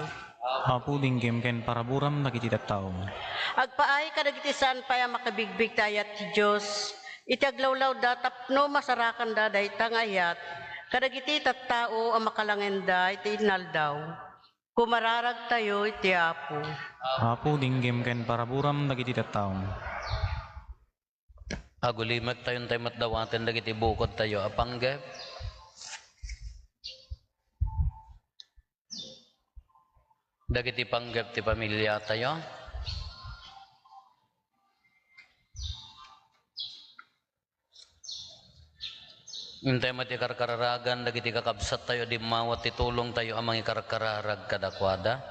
Apo dinggem ken paraburam dagiti tattaom. Agpaay kadagiti saan pa ang makabigbig ti ayat ti Diyos. Iti aglawlaw da tapno masarakan da daytang ayat. Kadagiti tattao ang makalangenda iti inaldaw. Kumararag tayo iti Apo. Apo dinggem ken paraburam dagiti tattaom. Agulimek tayon tayo matdawaten dagiti bukod tayo apanggep. Dagiti panggep ti pamilya tayo. Intay mati karkararagan dagiti kakabsat tayo di mawat ti tulong tayo amang ikarkararag kadakwada.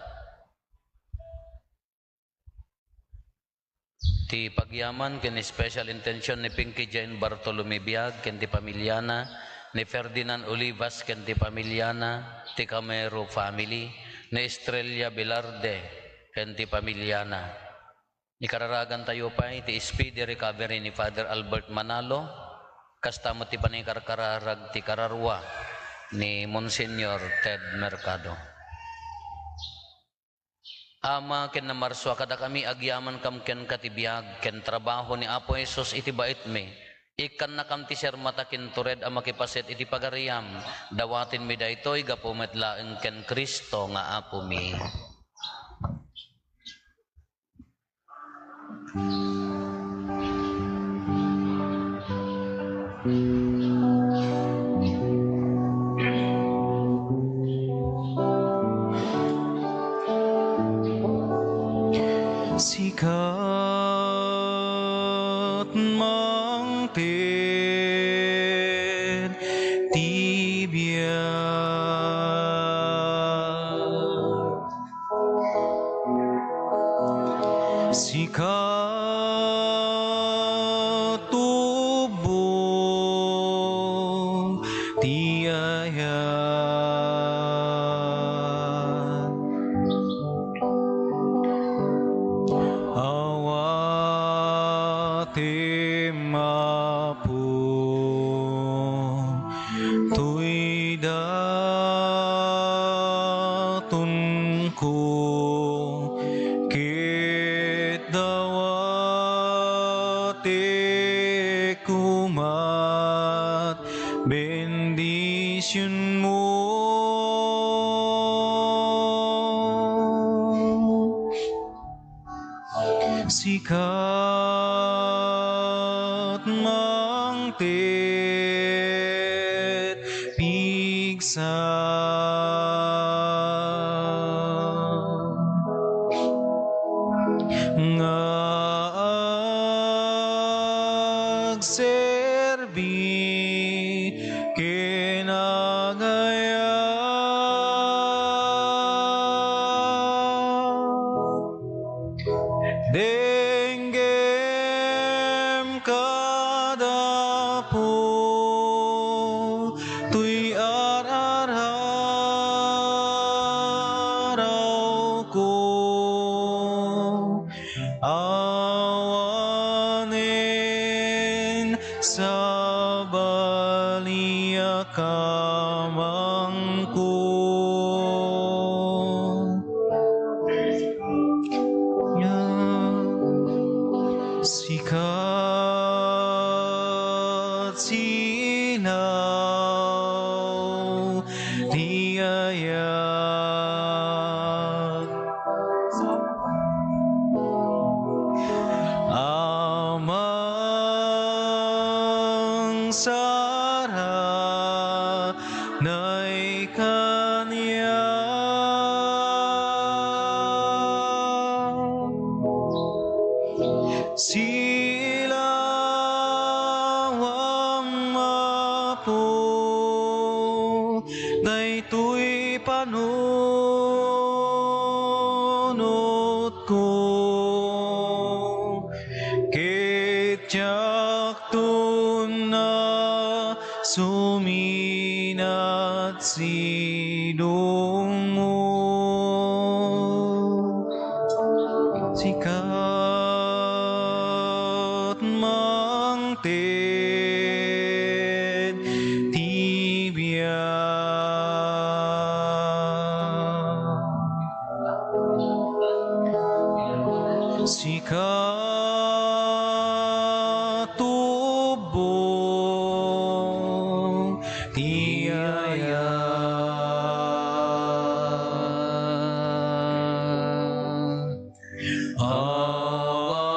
Ti pagyaman ken special intention ni Pinky Jane Bartolome Biag ken ti pamilyana, ni Ferdinand Olivas ken ti pamilyana, ti Camero family, ni Estrella Velarde ken ti pamilyana. Ikararagan tayo pa iti speedy recovery ni Father Albert Manalo, kastamo ti panikarkararag ti kararwa ni Monsignor Ted Mercado. Ama ken namarswa kada kami agyaman kam ken katibiyag ken trabaho ni Apo Jesus iti bait mi. Ikan na kam ti sermata ken tured a makipaset iti pagariam. Dawatin mi daytoy gapu met laeng ken Kristo nga Apo mi. Sikat mangpid tibiyat, sikat tubo tiayat, awati mapu tuy datun ko kit dawati kumat bendisyon mo. Sikat mangtit pigsa, nga agserbi kinagaya, denggem kadapo tuy araw ko awanin sa baliakamang ko. Sikat sinaw tiyayat, amang sara na'y kanya, silawang mapo daytoy panunot ko kityak na suminat sidong mo. Sikat mangtit tibiyat, sikat tubo tiayat, awati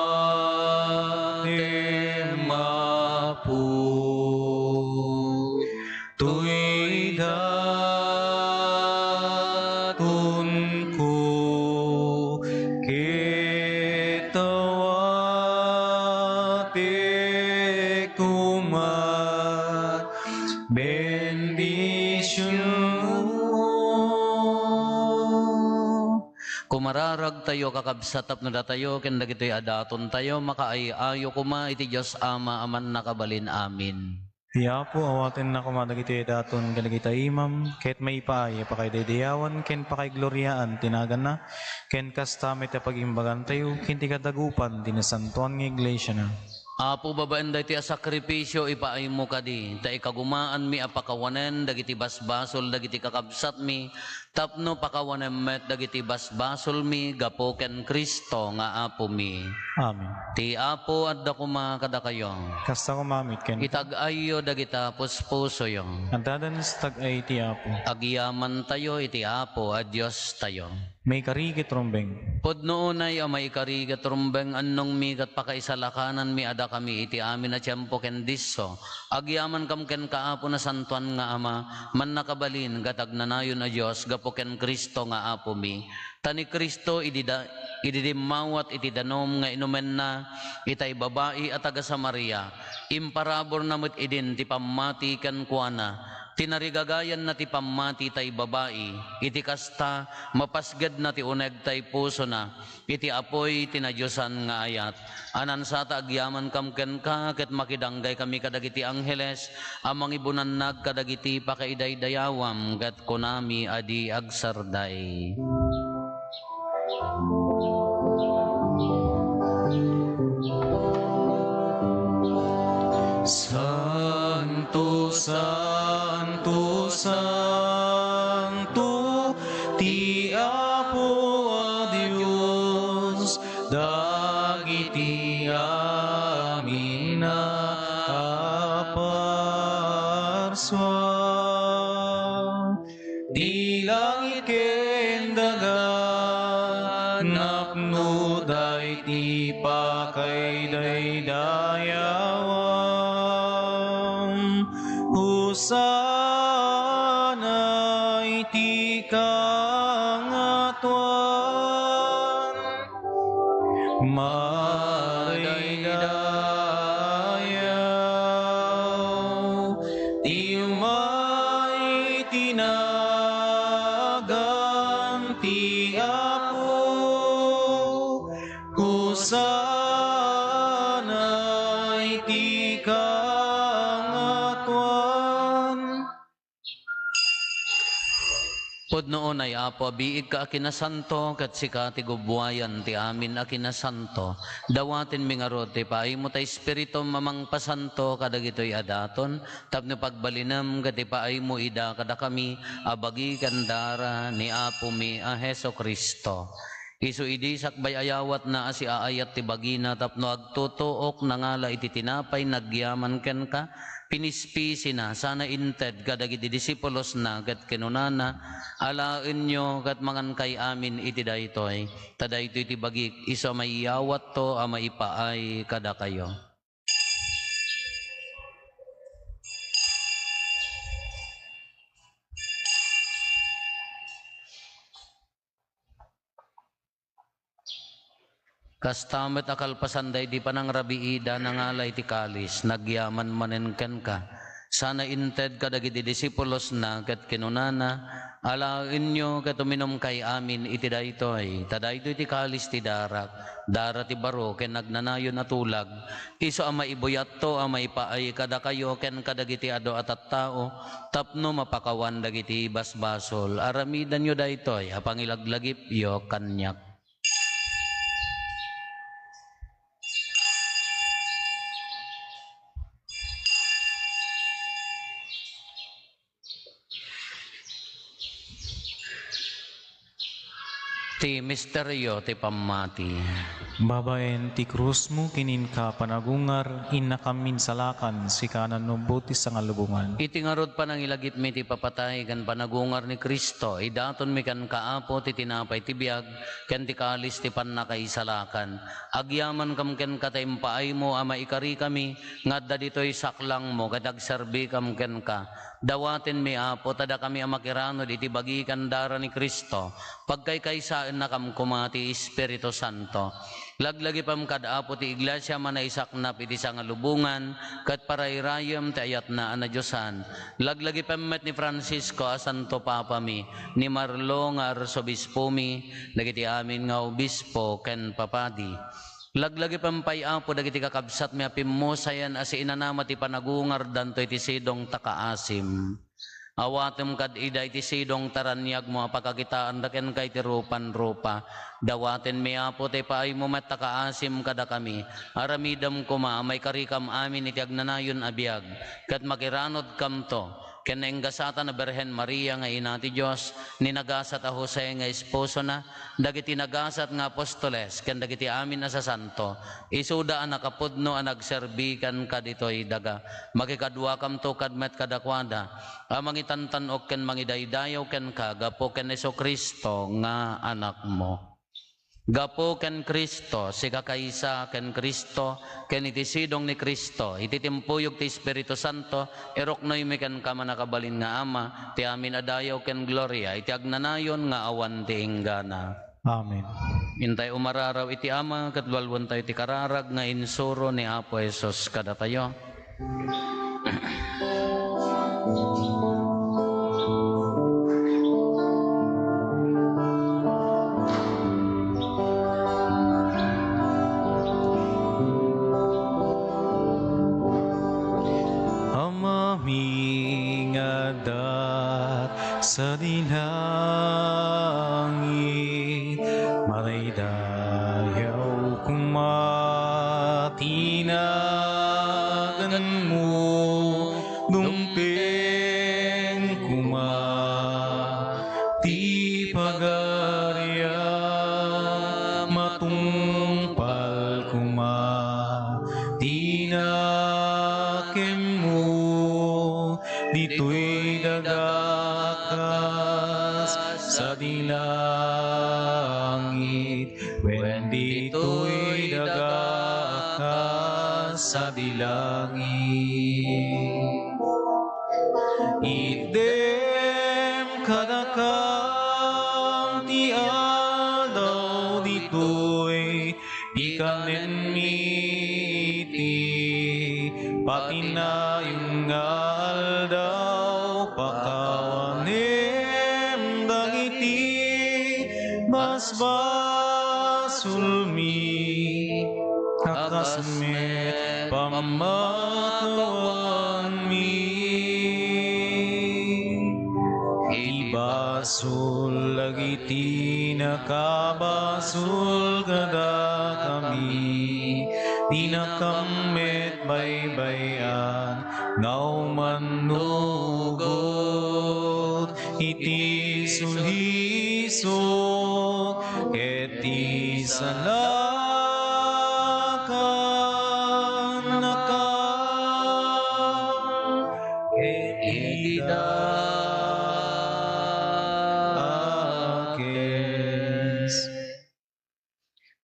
mapu tuy datun ko kitawati kumat bendisyon mo. Kumararag tayo kakabsatap na datayo, ken dagitoy adaton tayo, makaayo kuma iti Diyos Ama aman nakabalin. Amin. Tiya po awatin na kumadagiti daton kalagita imam, ket may paaya pa kay dedeyawan, ken pa kay gloryaan tinagan na, ken kastamit a pagimbagan tayo, ken ti kadagupan, dinasantuan ng iglesia na. Apo babaan da iti sakripisyo ipaay mo kadi, ta ikagumaan mi apakawanen, dagiti basbasol, dagiti kakabsat mi, tapno pakawanen met dagiti basbasol mi, gapo ken Kristo nga apo mi. Amen. Ti apo adda kuma kada kayo. Kasta kumamit ken. Itag-ayo dagita puspuso yung. Antadan sa tag ay ti Apo. Agyaman tayo iti apo a Diyos tayo. may karigit rumbeng. Pudno unay amay karigat rumbeng annong mi kat pakaisalakanan mi ada kami iti amin na tiyempo ken disso. Agyaman kam ken kaapo na santuan nga ama, man nakabalin gatag nanayon a Dios gapo ken Kristo nga apo mi. Tani Kristo ididimawat iti danom nga inumen na itay babae at taga Samaria. Imparabor namut idin ti pamati ken kuana. Tinarigagayan na ti pamati tay babae, iti kasta mapasged na ti uneg tay puso na, iti apoy tinadyosan nga ayat. Anan sata agyaman kam ken ka, ket makidanggay kami kadagiti angheles, amang ibunannag kadagiti pakaidaydayawam, ket kunami adi agsarday. Santo, Santo, Santo, ti Apo a Dios, dagiti amin na aparswa. Di langit ken daga, napno day ti pakaidaydayawam. Hosana iti kangatuan, madaydayaw, ti umay tinagan ti Apo. Hosana iti kangatuan. Pudno unay apo, biig ka akinasanto, kat sika ti gubwayan ti amin akinasanto. Dawatin mi nga ti paay mo ta espiritu mamang pasanto, kadagitoy adaton, tapno pagbalinam, kat paay mo ida kada kami, abagi kandara ni apo mi a Heso Kristo. Isu idi sakbay ayawat na asi aayat ti bagina tapno agtutuok nangala iti tinapay nagyaman ken ka pinispisi na sana inted kadagiti disipulos na ket kenunana alaen nyo ket mangan kay amin iti daytoy tadaytoy ti bagik isu maiyawat to a maipaay kada kayo. Kastamet akalpasanday di panang rabiida nangalay ti kalis, nagyaman manenken ka. Sana inted kadagiti disipulos na ket kinunana, alain nyo ket uminom kay amin iti daytoy. Tadaytoy ti kalis ti darak, dara ti baro ken nagnanayon na tulag. Iso ama ibuyat to ama ipaay kada kayo ken kadagiti ado at tao, tapno mapakawan dagiti basbasol. Aramidan nyo daytoy, apangilaglagip yo kanyak. Ti misteryo ti pamati. Babaen ti krus mo kinin ka panagungar, inakamin salakan, si kanan no butis sa ngalubungan. Iti ngarod panangilagip mi ti papatay kan panagungar ni Kristo, idaton mi kan kaapo ti tinapay ti biag, ken ti kalis ti pannakaisalakan. Agyaman kam ken kataimpaay mo ama ikari kami, ngadda ditoy saklang mo, kadagserbi kam ken ka. Dawaten mi apo, tada kami amakiranod iti bagikan dara ni Kristo, pagkaykaysaan na kam kumati Espiritu Santo. Laglagi pam kadaapo ti iglesia manaisaknap iti sangalubungan, kat parayrayam ti ayat na anadyosan. Laglagi pamet ni Francisco a Santo Papa mi, ni Marlo nga arsobispo mi, dagiti amin nga obispo ken papadi. Laglagi pampay apo dagiti kakabsat mi apimmosayan asi inanama ti panagungar danto iti sidong takaasim. Awatem kad ida iti sidong taranyag mo apakakitaan daken kay ti rupan-rupa. Dawaten mi apo ti paay mo met takaasim kada kami. Aramidam kuma may karikam amin iti agnanayon abiyag. Kat makiranod kam to. ken nainggasata na Berhen Maria nga ina ti Dios, ninagasat a Jose nga esposo na, dagiti nagasat nga apostoles, ken dagiti amin na sa santo, isuda ang nakapudno ang nagserbikan ka dito'y daga, makikadwa kam to kadmet kadakwada, mangitantanok ken mangidaydayaw ken kagapo ken Jesu-Kristo nga anak mo. Gapo ken Kristo, si kakaisa ken Kristo, ken itisidong ni Kristo, ititimpuyog ti Espiritu Santo, eroknoy mi ken kama nakabalin nga Ama, ti amin adayaw ken gloria, iti agnanayon nga awan ti inggana. Amen. Intay umararaw iti Ama, katwalwan tayo ti kararag nga insuro ni Apo Jesus kada tayo. Mingadat sa dilangit, maraydayaw kumatinagan mo, dumpeng ti pagarya, matungpal tinakem mo, dito'y dagakas sa dilangit, when dito'y dagakas sa dilangit. Idem kadakam ti adaw dito'y ikanen miti, pati na yung aldaw pakawanem dagiti basbasulmi, kakasmet pamakawan mi. Ibasul lagiti nakabasul kada kami, di nakamet baybayan ngao manugot, iti sulhiso eti salakan nakam eti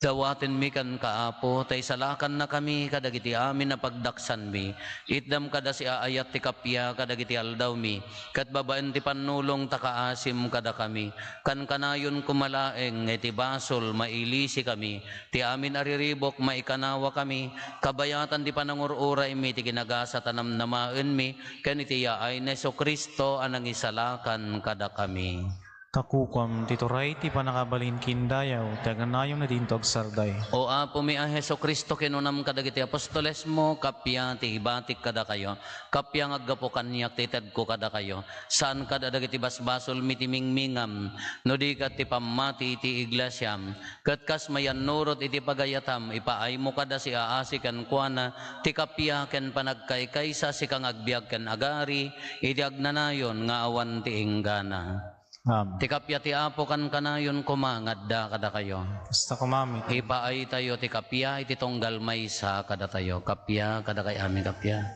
dawaten mi kan kaapo, tay salakan na kami kadagiti amin na pagdaksan mi. Itdam kada si aayat ti kapya kadagiti aldaw mi. Kat babaen ti panulong takaasim kada kami. Kan kanayon kumalaeng iti basol mailisi kami. Ti amin ariribok maikanawa kami. Kabayatan ti panangururay mi ti ginagasa tanam namaen mi. Kan iti yaay na Jesu-Kristo anang isalakan kada kami. Kakukwam tituray ti panakabalin kindayaw, taganayong na din sarday. O Apo mi a Jesu-Kristo kinunam kadagiti apostoles mo, kapya ti ibatik kada kayo, kapya ngaggapo kanyak ti ted ko kada kayo, saan kada dagiti basbasol mitimingmingam, no di kat ti pamati ti iglesyam, kat kas mayan nurot iti pagayatam, ipaay mo kada si aasi kan kuana, ti kapya ken panagkaykaysa si kang agbiag ken agari, iti agnanayon nga awan ti inggana. Ti kapya ti Apo kan kanayon kumangadda kada kayo. Basta kumamit. Ipaay tayo ti kapya iti tonggal maysa kada tayo. Kapya kada kay amin kapya.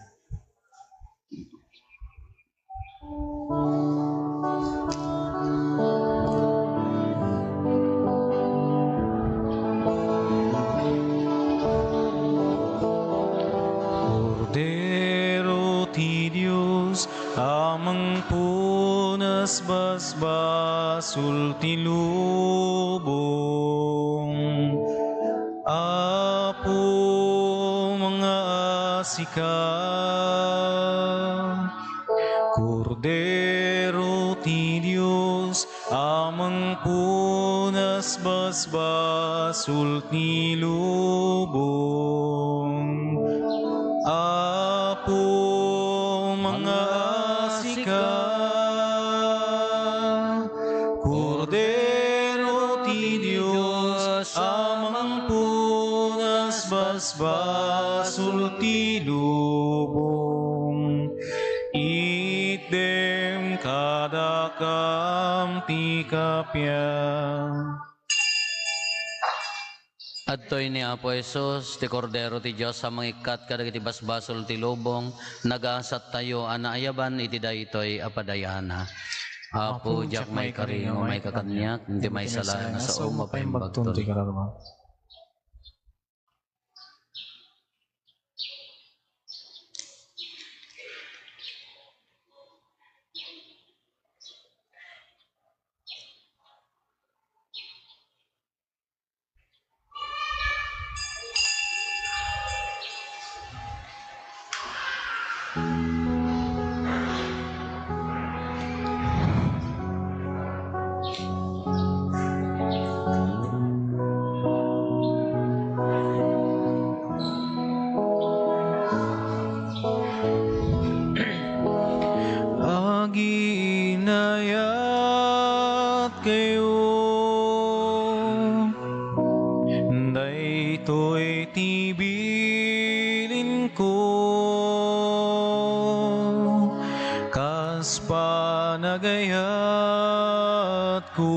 Cordero ti Diyos, amang punas basbasul ti lubong, Apo mga asika. Cordero ti Diyos, amang punas basbasul ti lubong, Apo mga asika. Cordero ti Diyos, amang punas basbasul ti lubong, itde dakam ti kapya. Adtoy ni Apo Jesus, ti Kordero ti Diyos sa mangikat kadagiti basbasol ti lubong, nagaasat tayo anaayaban iti daytoy apadayana. Apo, jak may karingo, may kakanyak, hindi may sala na sa umapaimbag ti kararwa. Aginayat kayo, daytoy tibilin ko, kas panagayat ko,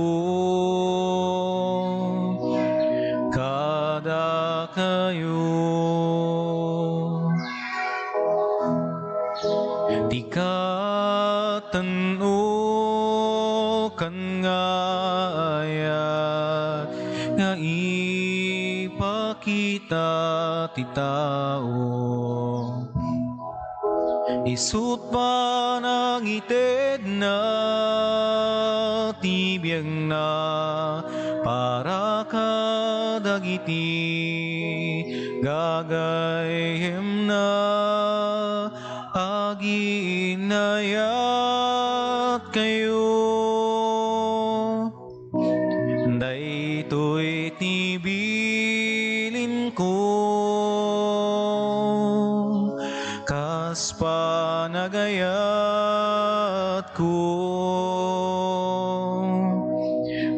kada kayo. Di katano kan nga ayat nga ipakita ti tao. Isut pa nang ited na tibiyag na para kadagiti gagayem na aginayat kayo. Daytoy tibilin ko, kas panagayat ko,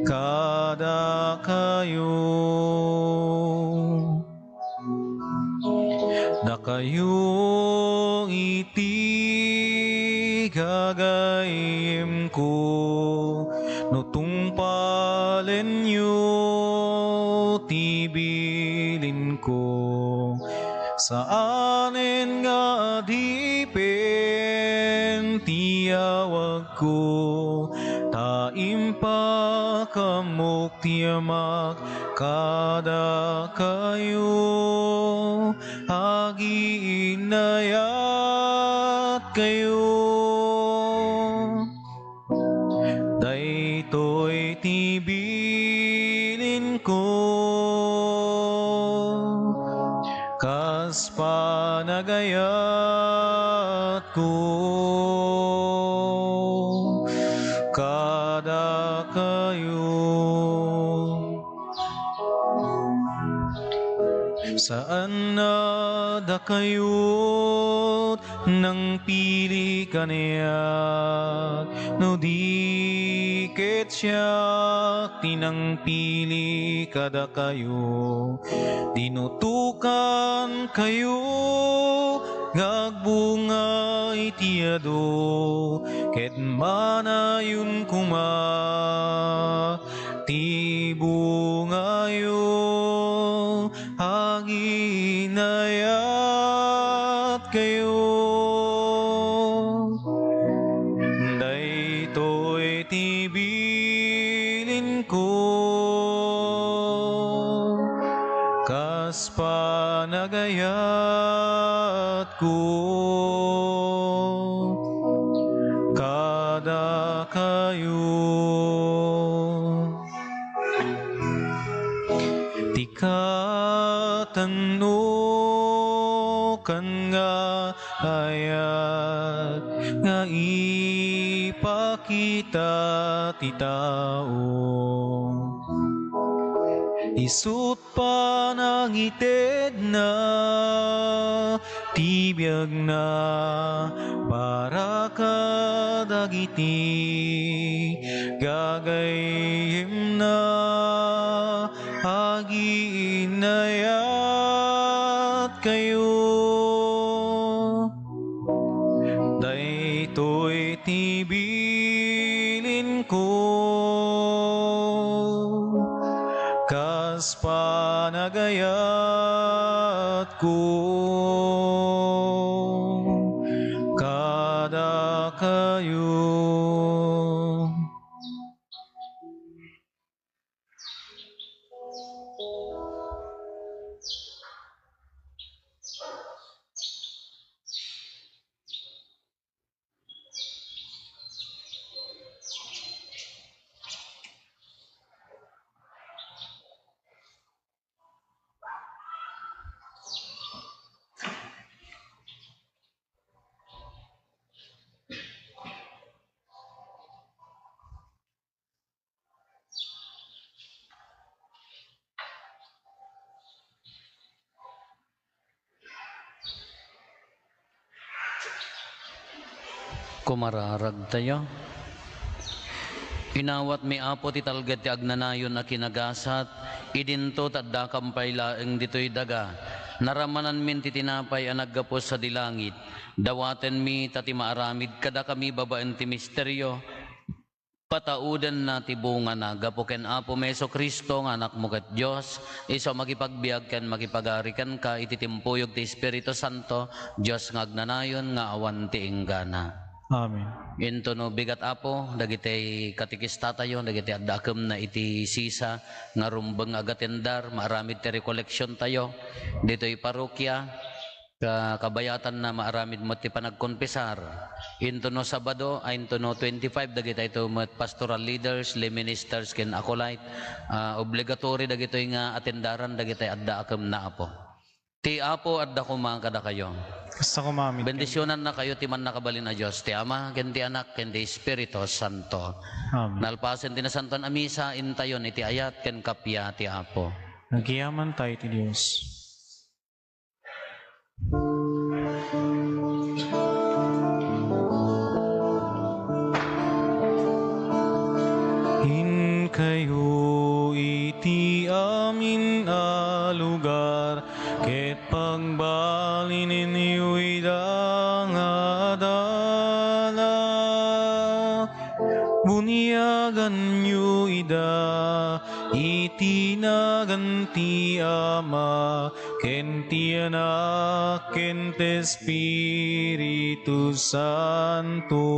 kada kayo. Da kayo iti gagayem ko, no tungpalen nyo tibilin ko. Saanen nga adipen tiyawag ko, taim pa kamok tiyamak kada kayo. Aginayat kayo, daytoy tibilin ko, kas panagayat ko, kada kayo. Saan na da kayo't nang pili kaniyak, no di ket siya tinang pili kada kayo. Dinutukan kayo gagbunga itiado, ket manayon kuma ti bungayo. Aginayat kayo, daytoy tibilin ko, kas panagayat ko, kada kayo. Di katano kan nga ayat nga ipakita ti tao. Isut pa nang ited na tibiyag na para kadagiti gagayem na aginayat kayo. Daytoy tibilin Kumararag tayo. Inawat mi apo ti talget ti agnanayon na kinagasat, idinto tadda kampay laeng dito'y daga. Naramanan min ti tinapay ang naggapos sa dilangit. Dawaten mi tati maaramid kada kami babaen ti misteryo. Pataudan na ti bunga na gapuken apo Meso Kristo nga anak mo ket Dios, iso makipagbiag ken makipagarikan ka iti timpuyog ti Espiritu Santo, Dios nga agnanayon nga awan ti inggana. Amen. Into no bigat apo, dagiti katikista tayo, dagiti addakem na iti sisa, nga rumbeng agatendar, maaramid ti recollection tayo, dito'y parokya, kabayatan na maaramid mo ti panagkonpisar. Into no Sabado, into no 25, dagiti ito met pastoral leaders, lay ministers, ken acolyte, obligatory dagiti nga atendaran, dagiti addakem na apo. Ti apo adda kumangkada kayo. Kasta kumamit. Bendisyonan na kayo ti man nakabalin na Diyos, ti Ama, ken ti Anak, ken ti Espiritu Santo. Amen. Nalpasen ti nasanton amisa, intayon iti ayat, ken kapya ti Apo. Nagiyaman tayo ti Diyos. In kayo iti amin a lugar, ket pagbalin ninyo idangada, bunyagan nyo ida, iti naganti Ama, ken ti Anak, ken ti Espiritu Santo.